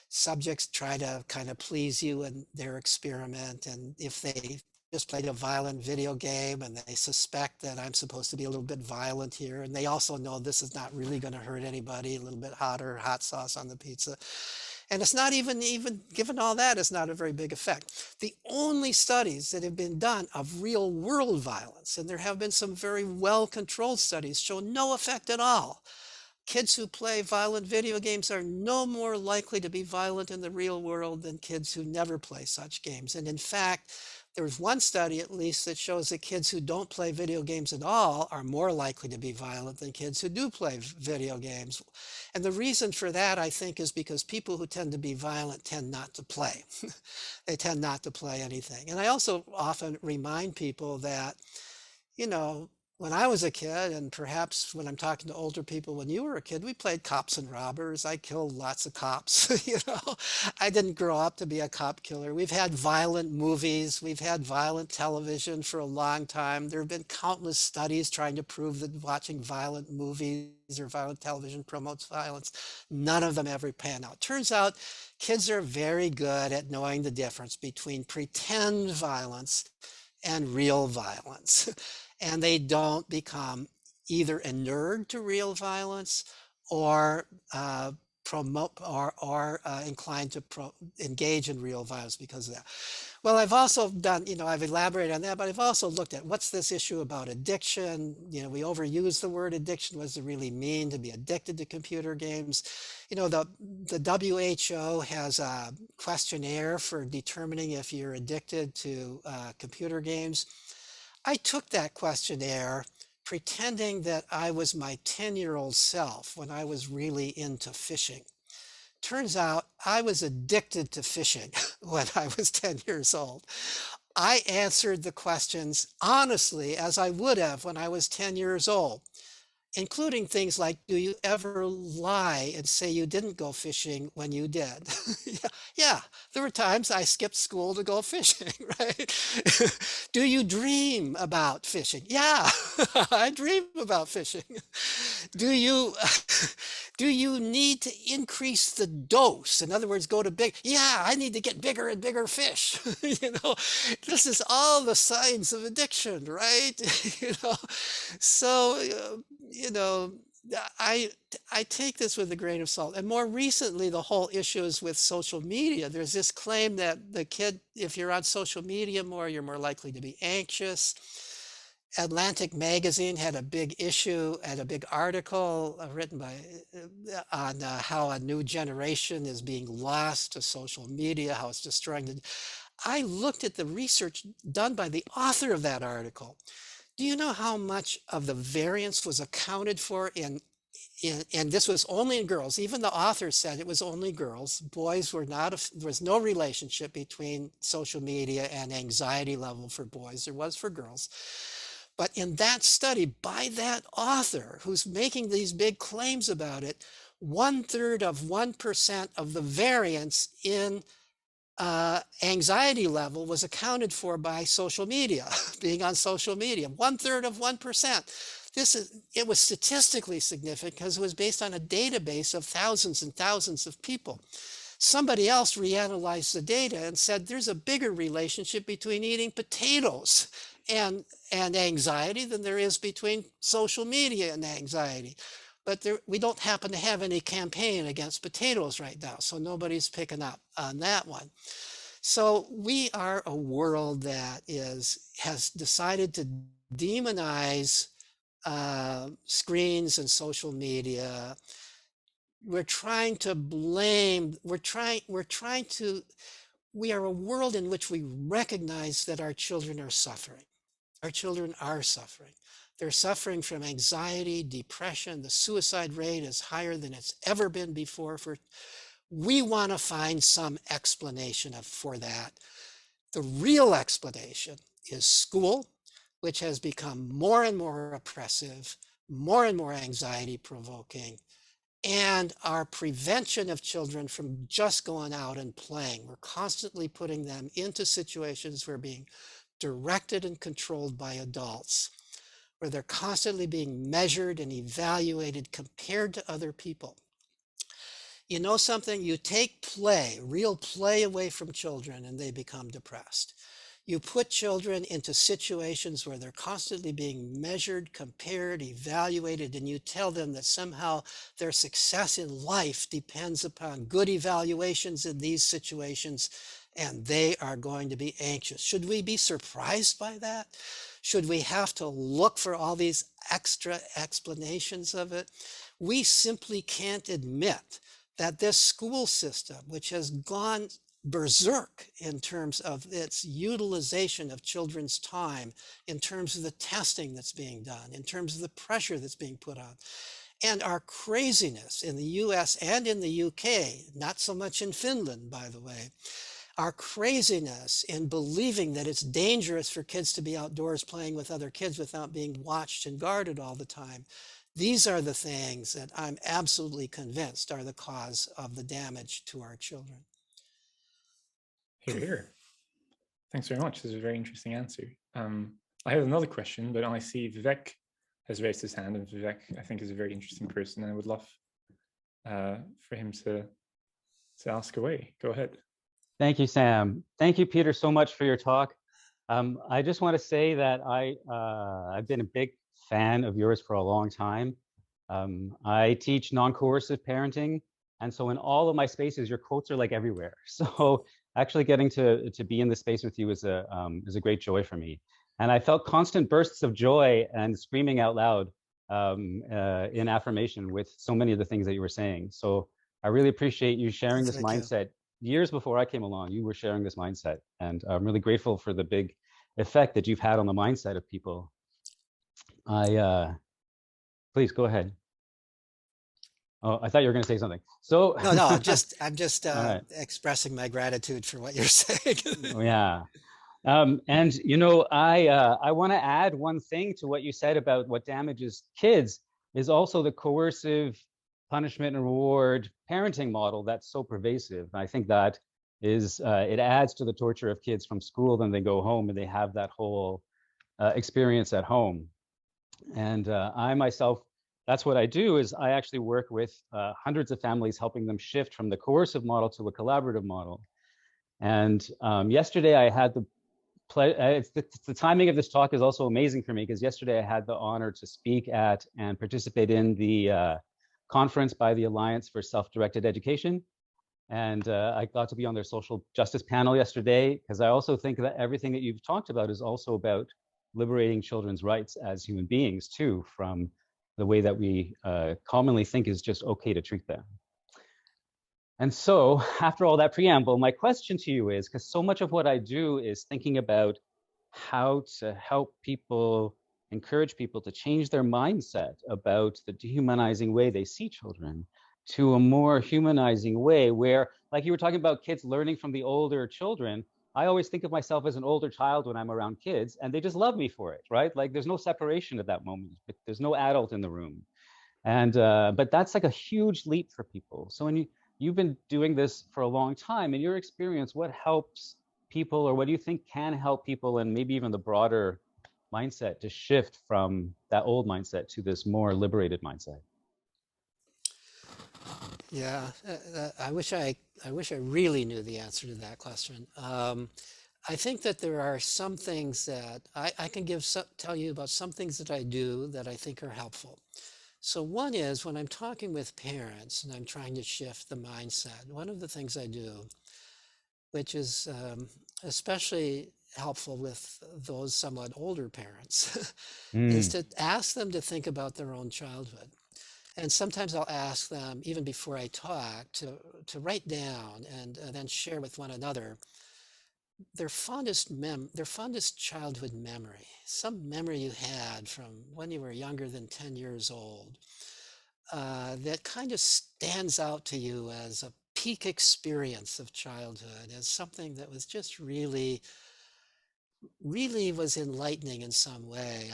subjects try to kind of please you in their experiment. And if they just played a violent video game and they suspect that I'm supposed to be a little bit violent here, and they also know this is not really going to hurt anybody, a little bit hotter hot sauce on the pizza. And it's not even given all that, it's not a very big effect. The only studies that have been done of real world violence, and there have been some very well-controlled studies, show no effect at all. Kids who play violent video games are no more likely to be violent in the real world than kids who never play such games. And in fact, there's one study at least that shows that kids who don't play video games at all are more likely to be violent than kids who do play video games. And the reason for that, I think, is because people who tend to be violent tend not to play. They tend not to play anything. And I also often remind people that, you know, when I was a kid, and perhaps when I'm talking to older people, when you were a kid, we played cops and robbers. I killed lots of cops, you know. I didn't grow up to be a cop killer. We've had violent movies. We've had violent television for a long time. There have been countless studies trying to prove that watching violent movies or violent television promotes violence. None of them ever pan out. Turns out kids are very good at knowing the difference between pretend violence and real violence. And they don't become either inured to real violence or promote or inclined to engage in real violence because of that. Well, I've also done, you know, I've elaborated on that, but I've also looked at what's this issue about addiction. You know, we overuse the word addiction. What does it really mean to be addicted to computer games? You know, the WHO has a questionnaire for determining if you're addicted to computer games. I took that questionnaire pretending that I was my 10-year-old self when I was really into fishing. Turns out I was addicted to fishing when I was 10 years old. I answered the questions honestly as I would have when I was 10 years old, including things like, do you ever lie and say you didn't go fishing when you did? Yeah, there were times I skipped school to go fishing, right? Do you dream about fishing? Yeah, I dream about fishing. Do you do you need to increase the dose? In other words, go to big, yeah, I need to get bigger and bigger fish. You know, this is all the signs of addiction, right? You know, so you know, I I take this with a grain of salt. And more recently, the whole issue is with social media. There's this claim that the kid, if you're on social media more, you're more likely to be anxious. Atlantic Magazine had a big issue and a big article written by on how a new generation is being lost to social media, how it's destroying the. I looked at the research done by the author of that article. Do you know how much of the variance was accounted for and this was only in girls. Even the author said it was only girls. Boys were not, there was no relationship between social media and anxiety level for boys. There was for girls. But in that study by that author who's making these big claims about it, 1/3 of 1% of the variance in anxiety level was accounted for by social media, being on social media. 1/3 of 1%. It was statistically significant because it was based on a database of thousands and thousands of people. Somebody else reanalyzed the data and said there's a bigger relationship between eating potatoes and anxiety than there is between social media and anxiety. But we don't happen to have any campaign against potatoes right now, so nobody's picking up on that one. So we are a world that has decided to demonize screens and social media. We're trying to blame, we are a world in which we recognize that our children are suffering. Our children are suffering. They're suffering from anxiety, depression. The suicide rate is higher than it's ever been before. We want to find some explanation for that. The real explanation is school, which has become more and more oppressive, more and more anxiety provoking, and our prevention of children from just going out and playing. We're constantly putting them into situations where being directed and controlled by adults, where they're constantly being measured and evaluated compared to other people. You know something? You take play, real play, away from children and they become depressed. You put children into situations where they're constantly being measured, compared, evaluated, and you tell them that somehow their success in life depends upon good evaluations in these situations, and they are going to be anxious. Should we be surprised by that? Should we have to look for all these extra explanations of it? We simply can't admit that this school system, which has gone berserk in terms of its utilization of children's time, in terms of the testing that's being done, in terms of the pressure that's being put on, and our craziness in the US and in the UK, not so much in Finland, by the way, our craziness in believing that it's dangerous for kids to be outdoors playing with other kids without being watched and guarded all the time. These are the things that I'm absolutely convinced are the cause of the damage to our children. Here. Thanks very much. This is a very interesting answer. I have another question, but I see Vivek has raised his hand, and Vivek, I think, is a very interesting person, and I would love for him to ask away. Go ahead. Thank you, Sam. Thank you, Peter, so much for your talk. I just want to say that I've been a big fan of yours for a long time. I teach non-coercive parenting, and so in all of my spaces, your quotes are like everywhere. So actually getting to be in the space with you is a great joy for me. And I felt constant bursts of joy and screaming out loud in affirmation with so many of the things that you were saying. So I really appreciate you sharing this mindset. Years before I came along, you were sharing this mindset, and I'm really grateful for the big effect that you've had on the mindset of people. Please go ahead. Oh, I thought you were going to say something. So no, I'm just right. Expressing my gratitude for what you're saying. Yeah, and you know, I want to add one thing to what you said about what damages kids is also the coercive punishment and reward parenting model that's so pervasive. I think that is it adds to the torture of kids from school. Then they go home and they have that whole experience at home. And I myself, that's what I do, is I actually work with hundreds of families, helping them shift from the coercive model to a collaborative model. And yesterday I had the the timing of this talk is also amazing for me, because yesterday I had the honor to speak at and participate in the conference by the Alliance for Self-Directed Education. And I got to be on their social justice panel yesterday, because I also think that everything that you've talked about is also about liberating children's rights as human beings too, from the way that we commonly think is just okay to treat them. And so after all that preamble, my question to you is, because so much of what I do is thinking about how to help people encourage people to change their mindset about the dehumanizing way they see children to a more humanizing way where, like you were talking about kids learning from the older children, I always think of myself as an older child when I'm around kids, and they just love me for it, right? Like there's no separation at that moment. There's no adult in the room. And but that's like a huge leap for people. So when you've been doing this for a long time, in your experience, what helps people, or what do you think can help people, and maybe even the broader mindset, to shift from that old mindset to this more liberated mindset? Yeah, I wish I really knew the answer to that question. I think that there are some things that I can tell you about some things that I do that I think are helpful. So one is when I'm talking with parents and I'm trying to shift the mindset, one of the things I do, which is especially helpful with those somewhat older parents, is Mm. to ask them to think about their own childhood. And sometimes I'll ask them, even before I talk, to write down and then share with one another their fondest childhood memory, some memory you had from when you were younger than 10 years old, that kind of stands out to you as a peak experience of childhood, as something that was just really was enlightening in some way.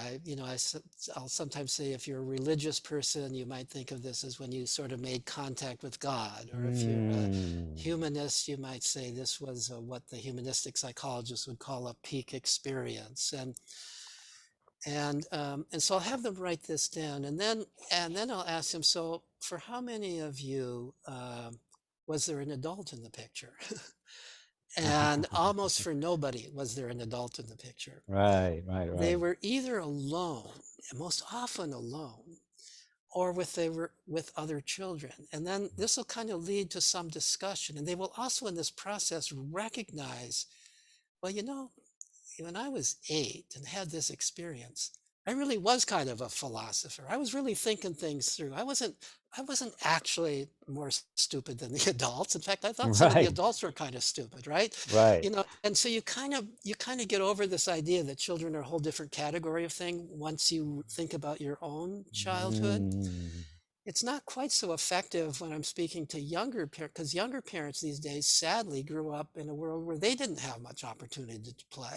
I'll sometimes say if you're a religious person, you might think of this as when you sort of made contact with God. Or if you're a Mm. humanist, you might say this was what the humanistic psychologists would call a peak experience. And so I'll have them write this down, and then I'll ask them, so for how many of you was there an adult in the picture? And almost for nobody was there an adult in the picture. Right, right, They right. were either alone, and most often alone, or they were with other children. And then this will kind of lead to some discussion. And they will also in this process recognize, well, when I was 8 and had this experience, I really was kind of a philosopher. I was really thinking things through. I wasn't actually more stupid than the adults. In fact, I thought some of the Right, adults were kind of stupid, right? right. And so you kind of get over this idea that children are a whole different category of thing once you think about your own childhood. Mm. It's not quite so effective when I'm speaking to younger parents, because younger parents these days sadly grew up in a world where they didn't have much opportunity to play.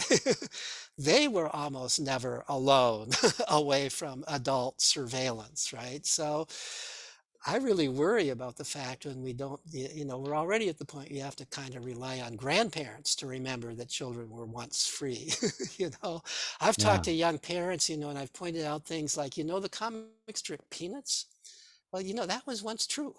They were almost never alone away from adult surveillance, right? So I really worry about the fact when we don't, we're already at the point you have to kind of rely on grandparents to remember that children were once free. you know, I've talked Yeah. to young parents, and I've pointed out things like, the comic strip Peanuts. Well, that was once true.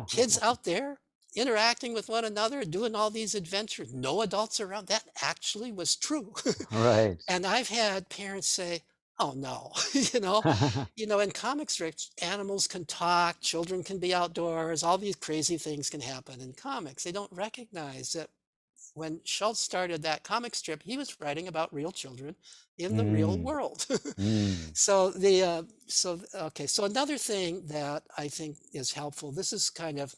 Kids out there interacting with one another, doing all these adventures, no adults around. That actually was true. Right. And I've had parents say, "Oh no," in comic strips, animals can talk, children can be outdoors, all these crazy things can happen in comics. They don't recognize that when Schultz started that comic strip, he was writing about real children in the real Mm. world. Mm. So another thing that I think is helpful, this is kind of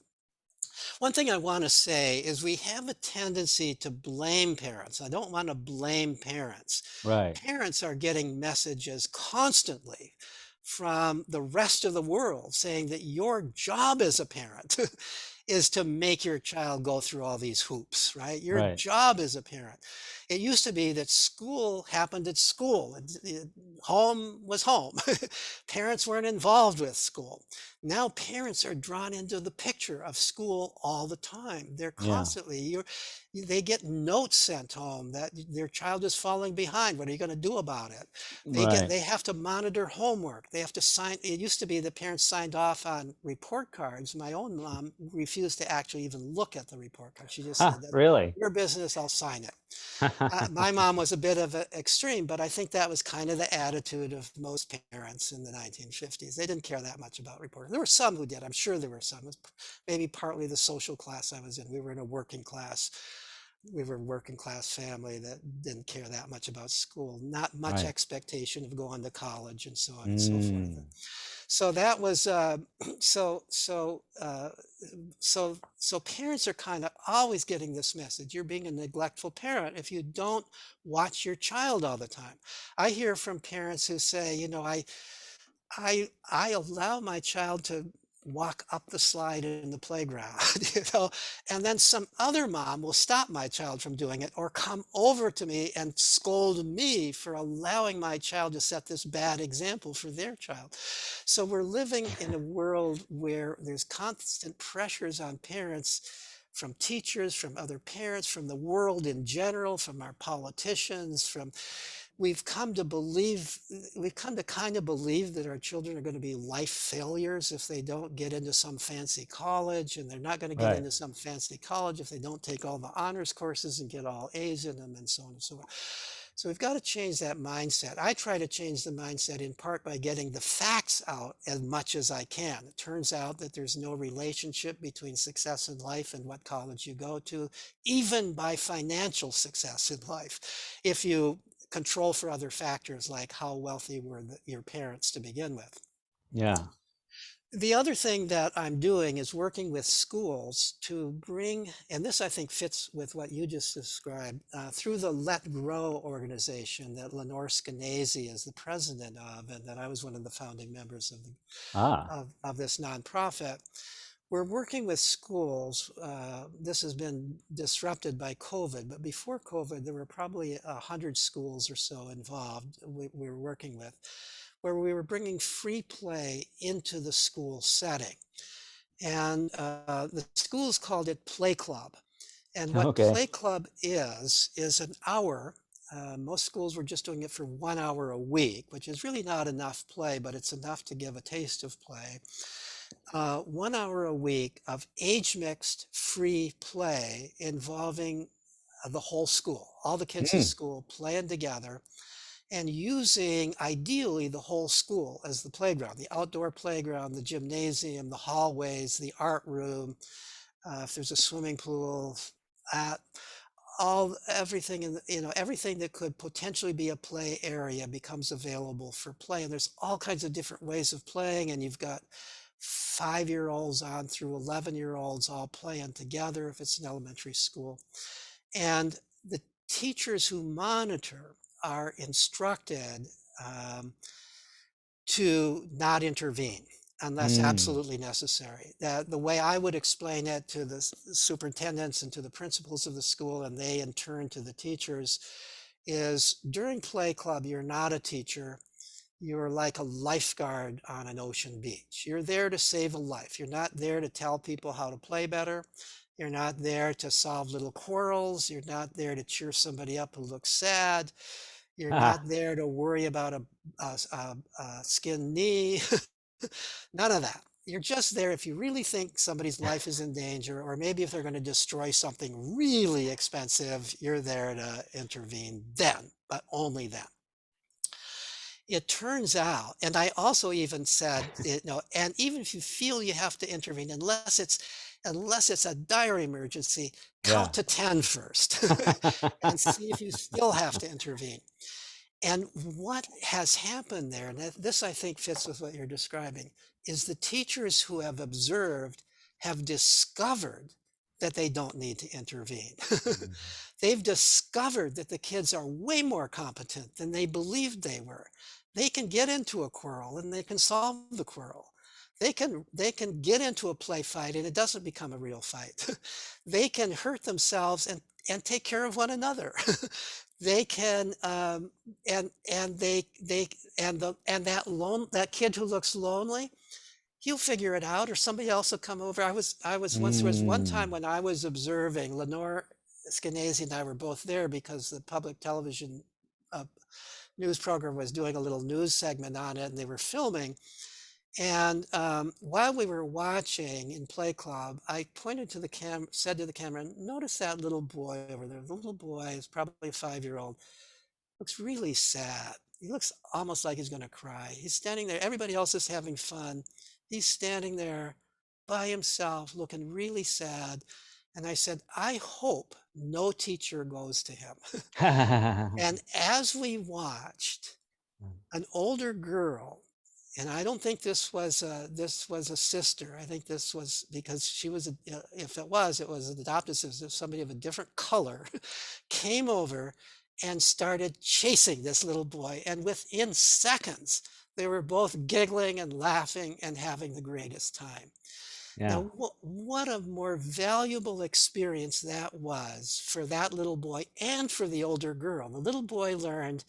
one thing I want to say is we have a tendency to blame parents. I don't want to blame parents. Right. Parents are getting messages constantly from the rest of the world saying that your job as a parent is to make your child go through all these hoops, right? Your Right. job as a parent. It used to be that school happened at school, and home was home. Parents weren't involved with school. Now parents are drawn into the picture of school all the time. They're Yeah. constantly, they get notes sent home that their child is falling behind. What are you going to do about it? Right. They have to monitor homework. They have to sign. It used to be the parents signed off on report cards. My own mom refused to actually even look at the report card. She just said, Ah, really? your business, I'll sign it. My mom was a bit of an extreme, but I think that was kind of the attitude of most parents in the 1950s. They didn't care that much about reporting. There were some who did. I'm sure there were some. It was maybe partly the social class I was in. We were in a working class we were a working class family that didn't care that much about school, not much Right. expectation of going to college and so on and so forth. Mm. So that was so so uh, so parents are kind of always getting this message: you're being a neglectful parent if you don't watch your child all the time. I hear from parents who say, you know, I allow my child to walk up the slide in the playground, you know, and then some other mom will stop my child from doing it or come over to me and scold me for allowing my child to set this bad example for their child. So we're living in a world where there's constant pressures on parents from teachers, from other parents, from the world in general, from our politicians, from we've come to believe we've come to kind of believe that our children are going to be life failures if they don't get into some fancy college, and they're not going to get Right. into some fancy college if they don't take all the honors courses and get all A's in them, and so on and so on. So we've got to change that mindset. I try to change the mindset in part by getting the facts out as much as I can. It turns out that there's no relationship between success in life and what college you go to, even by financial success in life, if you control for other factors like how wealthy were your parents to begin with. Yeah. The other thing that I'm doing is working with schools to bring, and this I think fits with what you just described, through the Let Grow organization that Lenore Skenazy is the president of, and that I was one of the founding members of, Ah. of this nonprofit. We're working with schools. This has been disrupted by COVID, but before COVID, there were probably 100 schools or so involved we were working with, where we were bringing free play into the school setting. And the schools called it Play Club. And what Okay. Play Club is an hour. Most schools were just doing it for 1 hour a week, which is really not enough play, but it's enough to give a taste of play. 1 hour a week of age mixed free play involving the whole school, all the kids in Mm. school playing together and using ideally the whole school as the playground, the outdoor playground, the gymnasium, the hallways, the art room, if there's a swimming pool, at all everything in everything that could potentially be a play area becomes available for play. And there's all kinds of different ways of playing, and you've got 5-year-olds on through 11-year-olds all playing together if it's an elementary school. And the teachers who monitor are instructed um, to not intervene unless Mm. absolutely necessary. The way I would explain it to the superintendents and to the principals of the school, and they in turn to the teachers, is during Play Club, you're not a teacher. You're like a lifeguard on an ocean beach. You're there to save a life. You're not there to tell people how to play better. You're not there to solve little quarrels. You're not there to cheer somebody up who looks sad. You're Ah. not there to worry about a skinned knee. None of that. You're just there if you really think somebody's life is in danger, or maybe if they're going to destroy something really expensive, you're there to intervene then, but only then. It turns out, and I also even said, and even if you feel you have to intervene, unless it's a dire emergency, Yeah. count to 10 first and see if you still have to intervene. And what has happened there, and this I think fits with what you're describing, is the teachers who have observed have discovered that they don't need to intervene. Mm. They've discovered that the kids are way more competent than they believed they were. They can get into a quarrel and they can solve the quarrel. They can get into a play fight and it doesn't become a real fight. They can hurt themselves and take care of one another. They can and they and that kid who looks lonely, he'll figure it out, or somebody else will come over. I was once There was one time Mm. when I was observing. Lenore Skenazy and I were both there because the public television uh, news program was doing a little news segment on it, and they were filming. And while we were watching in Play Club, I pointed to the said to the camera, "Notice that little boy over there. The little boy is probably a 5-year-old. Looks really sad. He looks almost like he's going to cry. He's standing there. Everybody else is having fun. He's standing there by himself, looking really sad." And I said, "I hope no teacher goes to him. And as we watched, an older girl, and I don't think this was a sister. I think this was because she was if it was an adopted sister, somebody of a different color, came over and started chasing this little boy, and within seconds they were both giggling and laughing and having the greatest time. Yeah. Now, what a more valuable experience that was for that little boy and for the older girl. The little boy learned,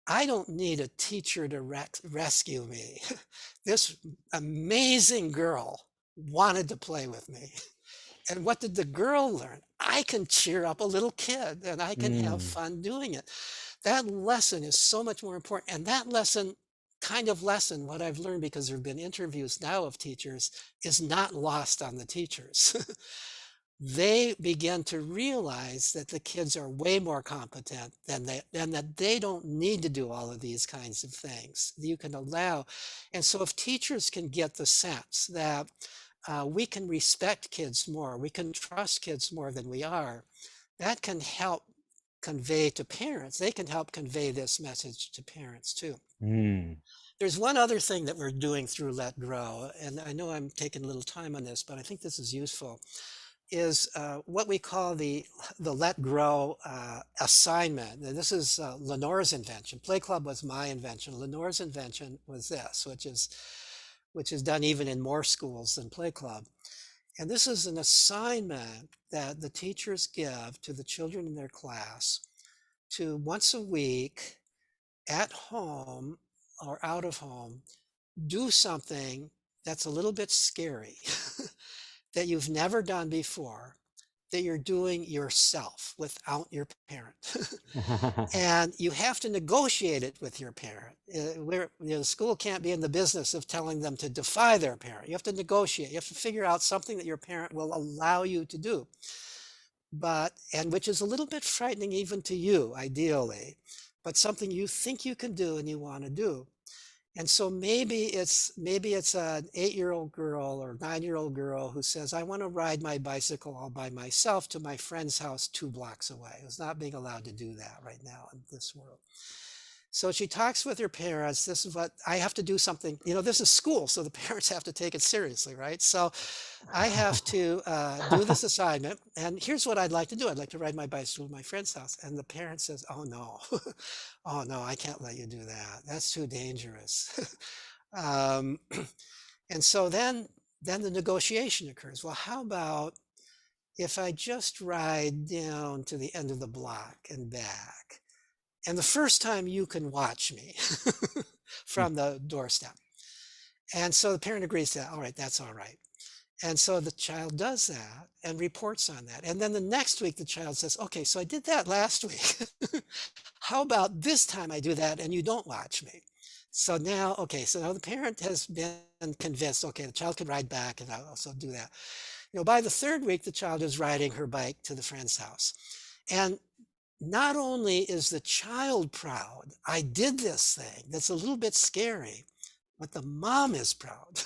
I don't need a teacher to rescue me. This amazing girl wanted to play with me. And what did the girl learn? I can cheer up a little kid and I can have fun doing it. That lesson is so much more important. And that lesson, what I've learned, because there have been interviews now of teachers, is not lost on the teachers. They begin to realize that the kids are way more competent and that they don't need to do all of these kinds of things. You can allow. And so if teachers can get the sense that we can respect kids more, we can trust kids more than we are, that can help convey to parents. They can help convey this message to parents too. There's one other thing that we're doing through Let Grow, and I know I'm taking a little time on this, but I think this is useful, is what we call the Let Grow assignment. And this is Lenore's invention. Play Club was my invention. Lenore's invention was this, which is done even in more schools than Play Club. And this is an assignment that the teachers give to the children in their class to once a week at home or out of home, do something that's a little bit scary that you've never done before, that you're doing yourself without your parent. And you have to negotiate it with your parent. The school can't be in the business of telling them to defy their parent. You have to negotiate. You have to figure out something that your parent will allow you to do. And which is a little bit frightening even to you, ideally, but something you think you can do and you want to do. And so maybe it's an 8-year-old girl or 9-year-old girl who says, I want to ride my bicycle all by myself to my friend's house 2 blocks away. Who's not being allowed to do that right now in this world. So she talks with her parents. This is what I have to do something. This is school, so the parents have to take it seriously, right? So I have to do this assignment. And here's what I'd like to do. I'd like to ride my bicycle to my friend's house. And the parent says, oh, no. Oh, no, I can't let you do that. That's too dangerous. And so then the negotiation occurs. Well, how about if I just ride down to the end of the block and back? And the first time you can watch me from the doorstep. And so the parent agrees to that. All right, that's all right. And so the child does that and reports on that. And then the next week, the child says, okay, so I did that last week. How about this time I do that and you don't watch me? So now the parent has been convinced, okay, the child can ride back and I'll also do that. By the 3rd week, the child is riding her bike to the friend's house. And not only is the child proud, I did this thing that's a little bit scary, but the mom is proud.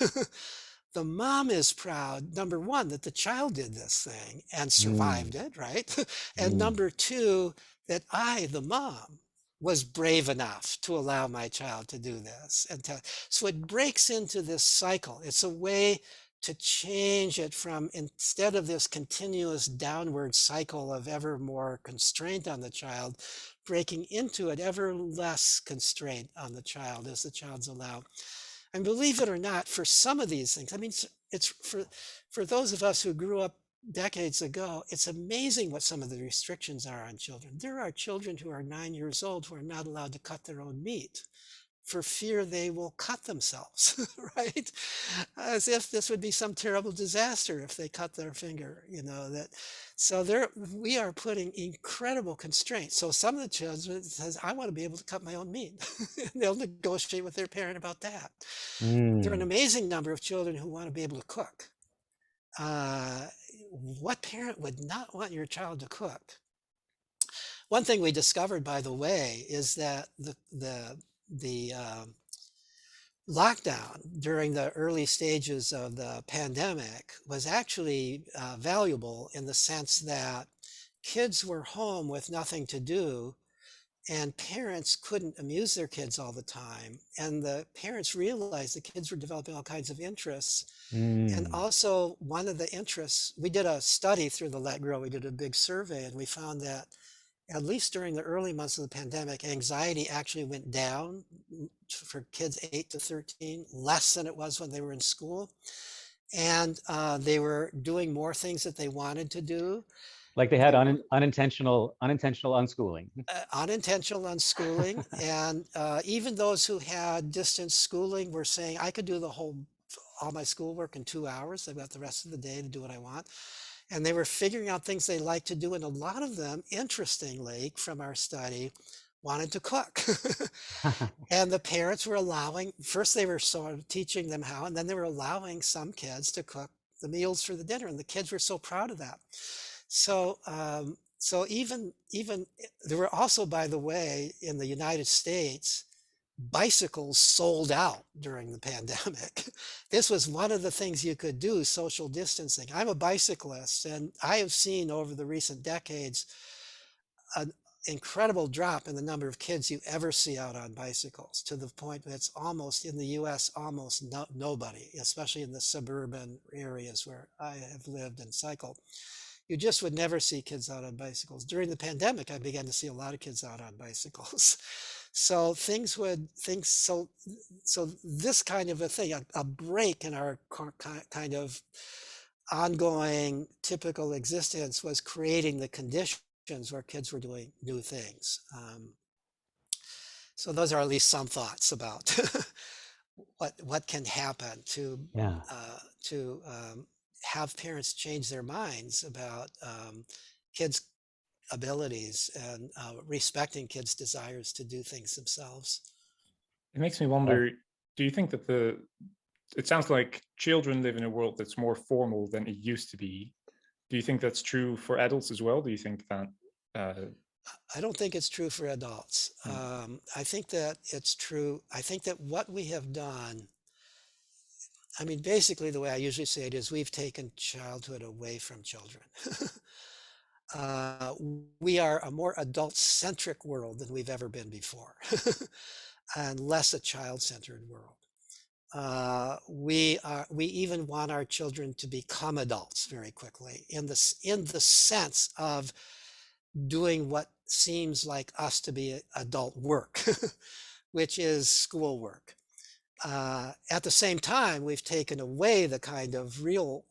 The mom is proud, number one, that the child did this thing and survived it, right? And number two, that I, the mom, was brave enough to allow my child to do this. So it breaks into this cycle. It's a way to change it from, instead of this continuous downward cycle of ever more constraint on the child, breaking into it, ever less constraint on the child as the child's allowed. And believe it or not, for some of these things, I mean, it's for those of us who grew up decades ago, it's amazing what some of the restrictions are on children. There are children who are 9 years old who are not allowed to cut their own meat for fear they will cut themselves, right? As if this would be some terrible disaster if they cut their finger, So we are putting incredible constraints. So some of the children says, I want to be able to cut my own meat. They'll negotiate with their parent about that. There are an amazing number of children who want to be able to cook. What parent would not want your child to cook? One thing we discovered, by the way, is that the lockdown during the early stages of the pandemic was actually valuable in the sense that kids were home with nothing to do, and parents couldn't amuse their kids all the time. And the parents realized the kids were developing all kinds of interests. And Mm. also, one of the interests, we did a study through the Let Grow, we did a big survey, and we found that at least during the early months of the pandemic, anxiety actually went down for kids 8 to 13, less than it was when they were in school. And they were doing more things that they wanted to do. Like they had They were unintentional unschooling. unintentional unschooling. And even those who had distance schooling were saying, I could do all my schoolwork in 2 hours. I've got the rest of the day to do what I want. And they were figuring out things they like to do. And a lot of them, interestingly, from our study, wanted to cook. And the parents were allowing, first they were sort of teaching them how, and then they were allowing some kids to cook the meals for the dinner. And the kids were so proud of that. So, so even there were also, by the way, in the United States, bicycles sold out during the pandemic. This was one of the things you could do, social distancing. I'm a bicyclist, and I have seen over the recent decades an incredible drop in the number of kids you ever see out on bicycles, to the point that it's almost, in the US, almost nobody, especially in the suburban areas where I have lived and cycled. You just would never see kids out on bicycles. During the pandemic, I began to see a lot of kids out on bicycles. So so this kind of a thing, a break in our kind of ongoing typical existence, was creating the conditions where kids were doing new things. So those are at least some thoughts about what can happen Yeah. to have parents change their minds about kids' abilities and respecting kids' desires to do things themselves. It makes me Uh, wonder, do you think that it sounds like children live in a world that's more formal than it used to be. Do you think that's true for adults as well? Do you think that I don't think it's true for adults. mm, I think that it's true. I think that what we have done, I mean, basically, the way I usually say it is, we've taken childhood away from children. uh, we are a more adult-centric world than we've ever been before, and less a child-centered world. We even want our children to become adults very quickly, in the sense of doing what seems like us to be adult work, which is schoolwork. At the same time, we've taken away the kind of real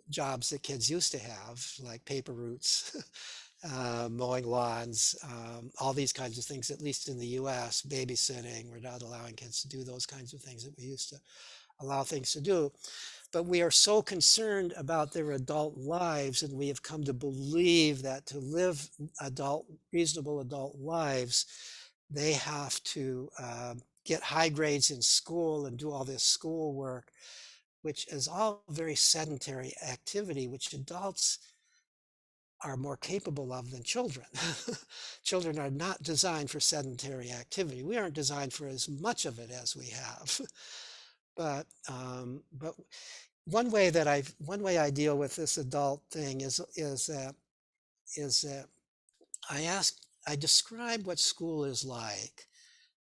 jobs that kids used to have, like paper routes, mowing lawns, all these kinds of things, at least in the US, babysitting. We're not allowing kids to do those kinds of things that we used to allow things to do. But we are so concerned about their adult lives, and we have come to believe that to live reasonable adult lives, they have to get high grades in school and do all this schoolwork, which is all very sedentary activity, which adults are more capable of than children. Children are not designed for sedentary activity. We aren't designed for as much of it as we have. But one way I deal with this adult thing is that I describe what school is like,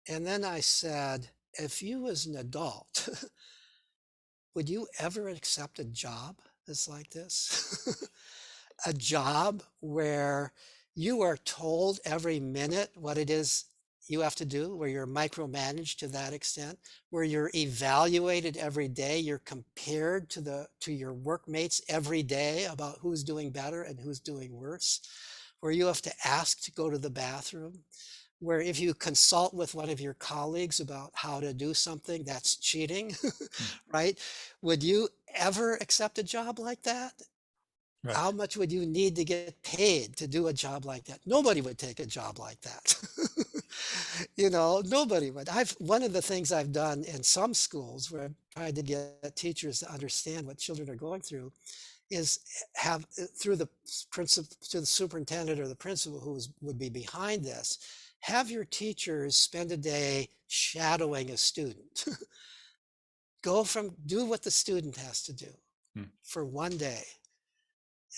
and then I said, if you as an adult, would you ever accept a job that's like this? A job where you are told every minute what it is you have to do, where you're micromanaged to that extent, where you're evaluated every day, you're compared to your workmates every day about who's doing better and who's doing worse, where you have to ask to go to the bathroom, where if you consult with one of your colleagues about how to do something, that's cheating, mm, right? Would you ever accept a job like that? How right? much would you need to get paid to do a job like that? Nobody would take a job like that. Nobody would. One of the things I've done in some schools, where I've tried to get teachers to understand what children are going through, is have, through the principal, to the superintendent or the principal would be behind this, have your teachers spend a day shadowing a student. Do what the student has to do Mm, for one day,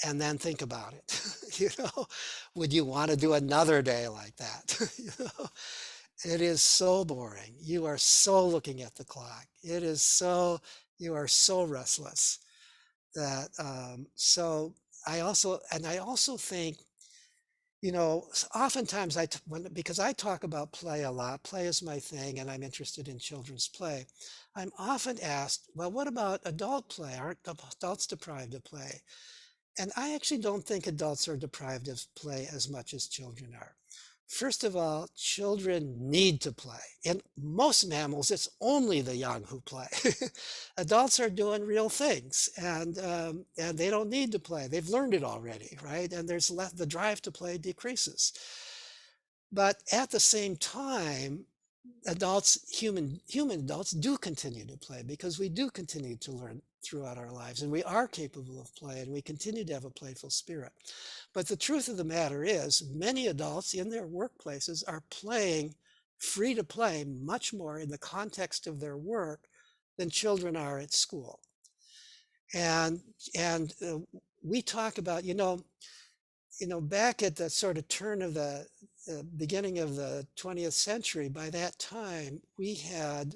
and then think about it. You know, would you want to do another day like that? You know, it is so boring. You are so looking at the clock. It is so, you are so restless that, so I also think, you know, oftentimes because I talk about play a lot, play is my thing, and I'm interested in children's play. I'm often asked, well, what about adult play? Aren't adults deprived of play? And I actually don't think adults are deprived of play as much as children are. First of all, children need to play. In most mammals, it's only the young who play. Adults are doing real things, and they don't need to play. They've learned it already, right? And there's the drive to play decreases. But at the same time, human adults do continue to play because we do continue to learn throughout our lives, and we are capable of play, and we continue to have a playful spirit. But the truth of the matter is, many adults in their workplaces are playing, free to play, much more in the context of their work than children are at school. And we talk about, back at the sort of turn of the beginning of the 20th century, by that time, we had,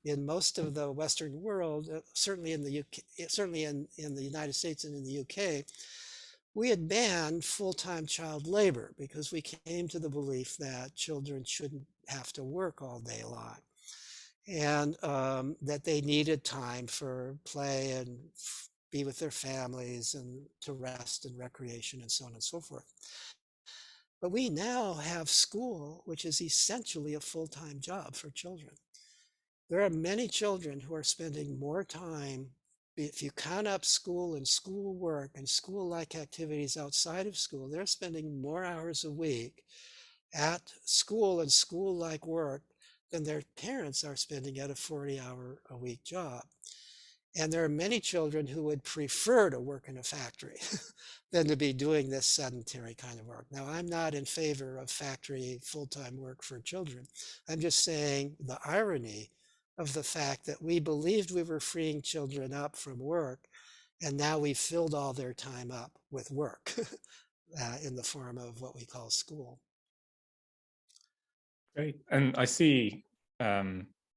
in most of the Western world, certainly in the UK, certainly in the United States and in the UK, we had banned full-time child labor because we came to the belief that children shouldn't have to work all day long, and that they needed time for play and be with their families and to rest and recreation and so on and so forth. But we now have school, which is essentially a full-time job for children. There are many children who are spending more time, if you count up school and school work and school-like activities outside of school, they're spending more hours a week at school and school-like work than their parents are spending at a 40-hour-a-week job. And there are many children who would prefer to work in a factory than to be doing this sedentary kind of work. Now, I'm not in favor of factory full-time work for children. I'm just saying the irony of the fact that we believed we were freeing children up from work, and now we've filled all their time up with work in the form of what we call school. Great. And I see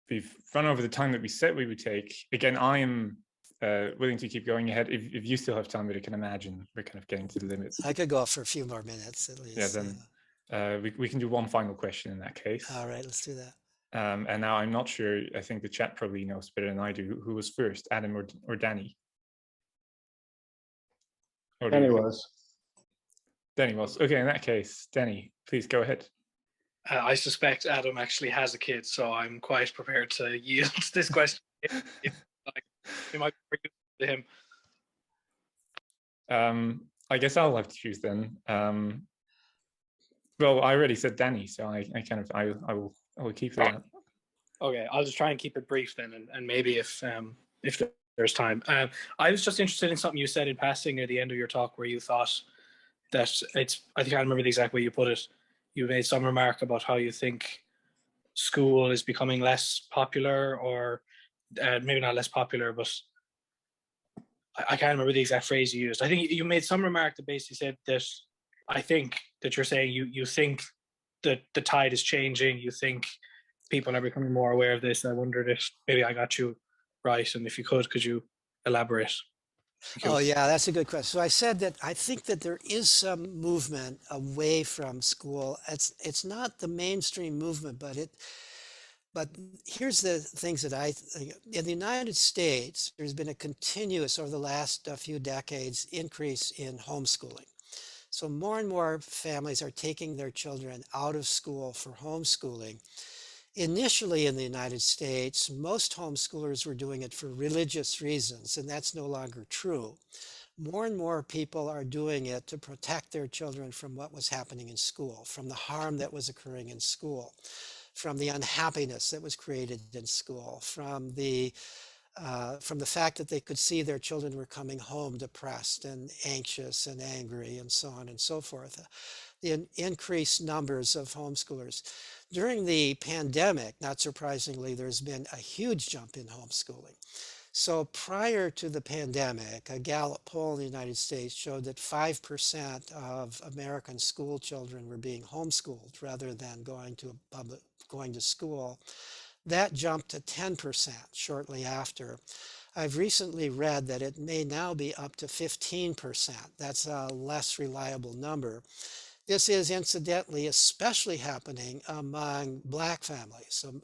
we've run over the time that we said we would take. Again, I am willing to keep going ahead if you still have time, but I can imagine we're kind of getting to the limit. I could go for a few more minutes at least. Yeah, then we can do one final question in that case. All right, let's do that. And now I'm not sure, I think the chat probably knows better than I do, who was first, Adam or Danny? Danny was. Danny was. Okay, in that case, Danny, please go ahead. I suspect Adam actually has a kid, so I'm quite prepared to yield this question. It might be to him. I guess I'll have to choose then. Well, I already said Danny, so I will keep that. Okay, I'll just try and keep it brief then, and maybe if there's time. I was just interested in something you said in passing at the end of your talk, where you thought that I think I remember the exact way you put it. You made some remark about how you think school is becoming less popular, or maybe not less popular, but I can't remember the exact phrase you used. I think you made some remark that basically said that, I think that you're saying you think that the tide is changing, you think people are becoming more aware of this. I wondered if maybe I got you right, and if you could you elaborate? Oh, yeah, that's a good question. So I said that I think that there is some movement away from school. It's not the mainstream movement, but here's the things that I think. In the United States, there's been a continuous, over the last few decades, increase in homeschooling. So more and more families are taking their children out of school for homeschooling. Initially in the United States, most homeschoolers were doing it for religious reasons, and that's no longer true. More and more people are doing it to protect their children from what was happening in school, from the harm that was occurring in school, from the unhappiness that was created in school, from the fact that they could see their children were coming home depressed and anxious and angry and so on and so forth. The increased numbers of homeschoolers. During the pandemic, not surprisingly, there's been a huge jump in homeschooling. So prior to the pandemic, a Gallup poll in the United States showed that 5% of American school children were being homeschooled rather than going to school. That jumped to 10% shortly after. I've recently read that it may now be up to 15%. That's a less reliable number. This is incidentally especially happening among Black families. So,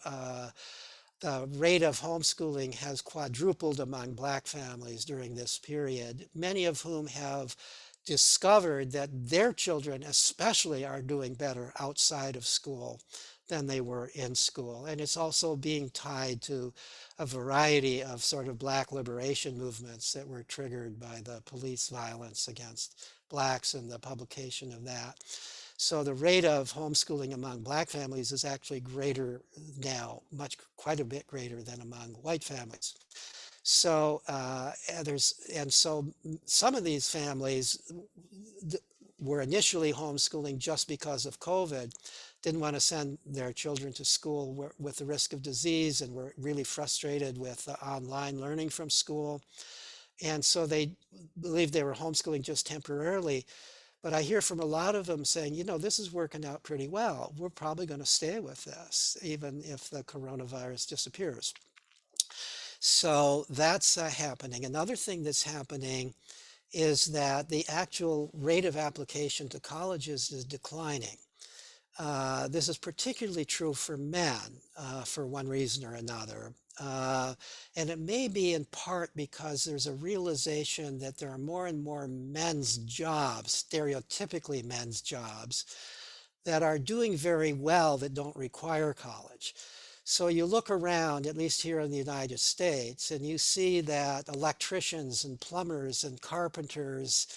the rate of homeschooling has quadrupled among Black families during this period, many of whom have discovered that their children especially are doing better outside of school than they were in school. And it's also being tied to a variety of sort of Black liberation movements that were triggered by the police violence against Blacks and the publication of that. So the rate of homeschooling among Black families is actually greater now, quite a bit greater than among white families. So some of these families were initially homeschooling just because of COVID, didn't want to send their children to school with the risk of disease, and were really frustrated with the online learning from school. And so they believed they were homeschooling just temporarily. But I hear from a lot of them saying, you know, this is working out pretty well. We're probably going to stay with this, even if the coronavirus disappears. So that's happening. Another thing that's happening is that the actual rate of application to colleges is declining. This is particularly true for men for one reason or another. And it may be in part because there's a realization that there are more and more men's jobs, stereotypically men's jobs, that are doing very well that don't require college. So you look around, at least here in the United States, and you see that electricians and plumbers and carpenters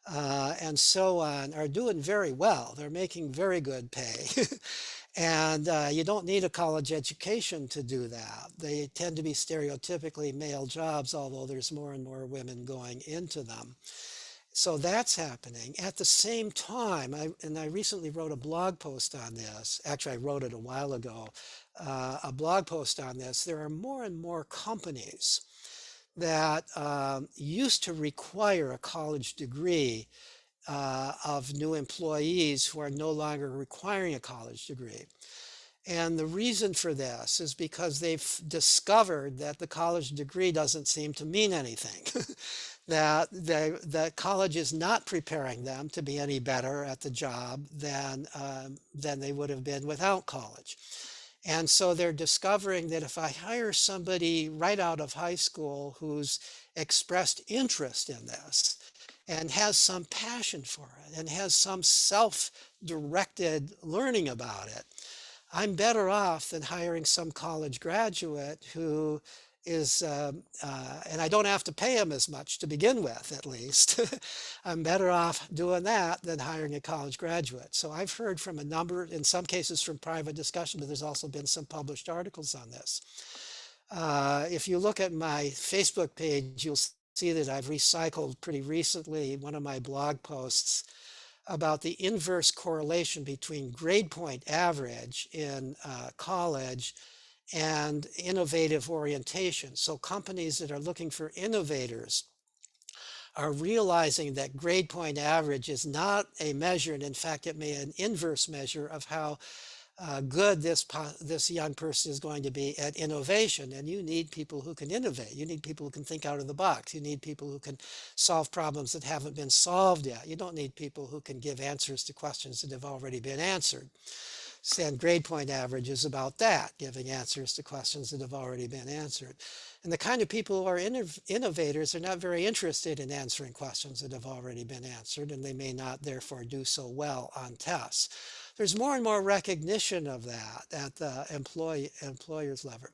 and so on are doing very well. They're making very good pay. And you don't need a college education to do that. They tend to be stereotypically male jobs, although there's more and more women going into them. So that's happening. At the same time, I recently wrote a blog post on this. Actually, I wrote it a while ago, a blog post on this. There are more and more companies that used to require a college degree of new employees who are no longer requiring a college degree. And the reason for this is because they've discovered that the college degree doesn't seem to mean anything. that college is not preparing them to be any better at the job than they would have been without college. And so they're discovering that if I hire somebody right out of high school who's expressed interest in this and has some passion for it and has some self-directed learning about it, I'm better off than hiring some college graduate who is, and I don't have to pay him as much to begin with, at least. I'm better off doing that than hiring a college graduate. So I've heard from a number, in some cases from private discussion, but there's also been some published articles on this. If you look at my Facebook page, you'll see that I've recycled pretty recently one of my blog posts about the inverse correlation between grade point average in college and innovative orientation. So companies that are looking for innovators are realizing that grade point average is not a measure, and in fact it may be an inverse measure of how good this young person is going to be at innovation. And you need people who can innovate. You need people who can think out of the box. You need people who can solve problems that haven't been solved yet. You don't need people who can give answers to questions that have already been answered. And grade point average is about that, giving answers to questions that have already been answered. And the kind of people who are innovators are not very interested in answering questions that have already been answered, and they may not therefore do so well on tests. There's more and more recognition of that at the employer's level.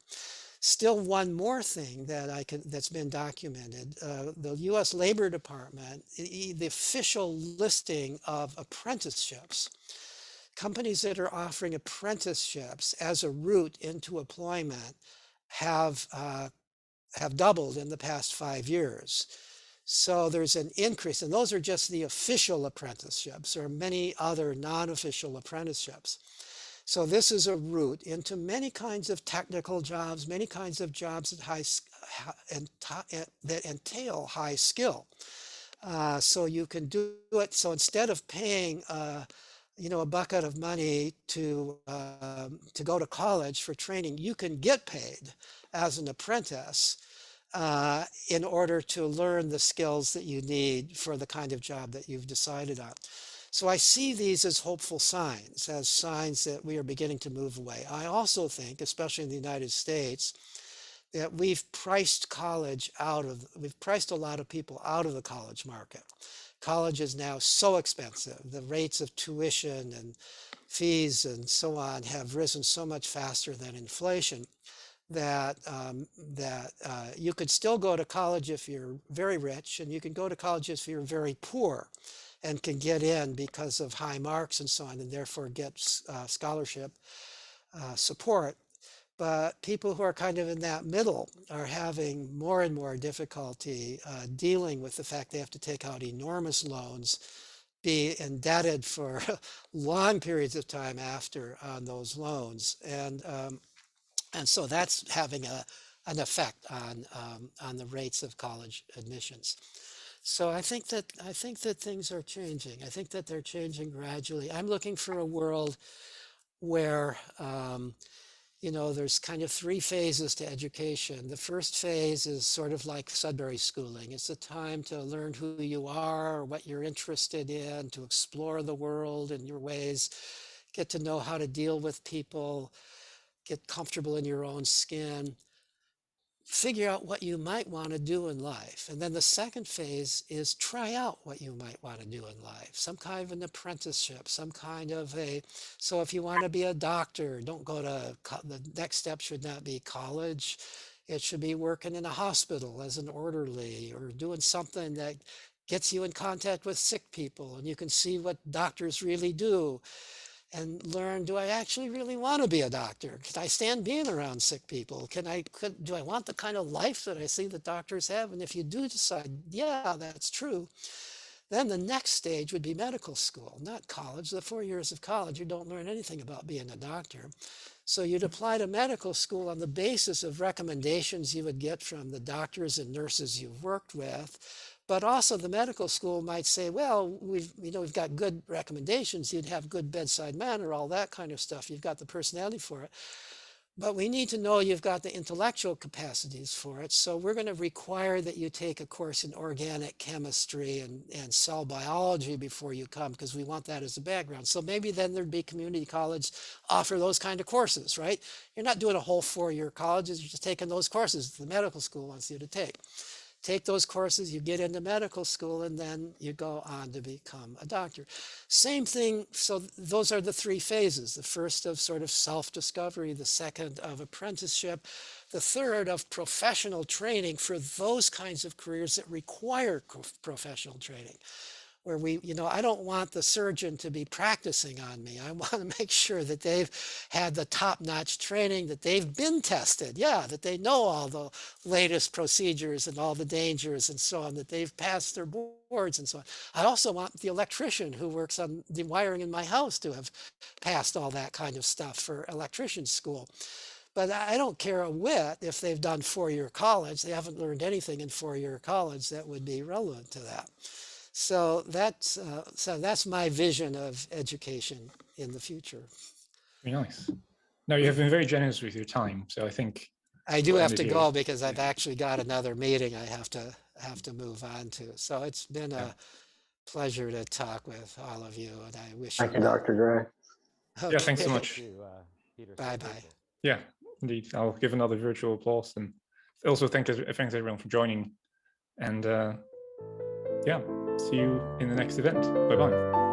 Still, one more thing that's been documented, the U.S. Labor Department, the official listing of apprenticeships, companies that are offering apprenticeships as a route into employment have doubled in the past 5 years. So there's an increase, and those are just the official apprenticeships. There are many other non-official apprenticeships. So this is a route into many kinds of technical jobs, many kinds of jobs that entail high skill. So you can do it. So instead of paying, a bucket of money to go to college for training, you can get paid as an apprentice in order to learn the skills that you need for the kind of job that you've decided on. So I see these as hopeful signs, as signs that we are beginning to move away. I also think, especially in the United States, that we've priced we've priced a lot of people out of the college market. College is now so expensive. The rates of tuition and fees and so on have risen so much faster than inflation that you could still go to college if you're very rich, and you can go to college if you're very poor and can get in because of high marks and so on, and therefore get scholarship support. But people who are kind of in that middle are having more and more difficulty dealing with the fact they have to take out enormous loans, be indebted for long periods of time after on those loans. And so that's having an effect on the rates of college admissions. So I think that things are changing. I think that they're changing gradually. I'm looking for a world where there's kind of three phases to education. The first phase is sort of like Sudbury schooling. It's a time to learn who you are, what you're interested in, to explore the world in your ways, get to know how to deal with people, get comfortable in your own skin, figure out what you might want to do in life. And then the second phase is try out what you might want to do in life, some kind of an apprenticeship, some kind of so if you want to be a doctor, don't go to, the next step should not be college. It should be working in a hospital as an orderly or doing something that gets you in contact with sick people and you can see what doctors really do. And learn, do I actually really want to be a doctor? Can I stand being around sick people? Do I want the kind of life that I see that doctors have? And if you do decide, yeah, that's true, then the next stage would be medical school, not college. The 4 years of college, you don't learn anything about being a doctor. So you'd apply to medical school on the basis of recommendations you would get from the doctors and nurses you've worked with. But also the medical school might say, well, we've got good recommendations. You'd have good bedside manner, all that kind of stuff. You've got the personality for it. But we need to know you've got the intellectual capacities for it. So we're going to require that you take a course in organic chemistry and cell biology before you come, because we want that as a background. So maybe then there'd be community college offer those kind of courses, right? You're not doing a whole 4-year college. You're just taking those courses the medical school wants you to take. Take those courses, you get into medical school, and then you go on to become a doctor. Same thing, so those are the three phases. The first of sort of self-discovery, the second of apprenticeship, the third of professional training for those kinds of careers that require professional training. Where I don't want the surgeon to be practicing on me. I want to make sure that they've had the top-notch training, that they've been tested, that they know all the latest procedures and all the dangers and so on, that they've passed their boards and so on. I also want the electrician who works on the wiring in my house to have passed all that kind of stuff for electrician school. But I don't care a whit if they've done 4-year college. They haven't learned anything in 4-year college that would be relevant to that. So that's my vision of education in the future. Very nice. No, you have been very generous with your time. So I think I do have to go because I've actually got another meeting I have to move on to. So it's been a pleasure to talk with all of you, and I wish Thank you, Dr. Gray. Okay. Yeah, thanks so much. Thank you, Peter. Bye-bye. Yeah, indeed. I'll give another virtual applause, and also thanks everyone for joining. And yeah, see you in the next event. Bye-bye.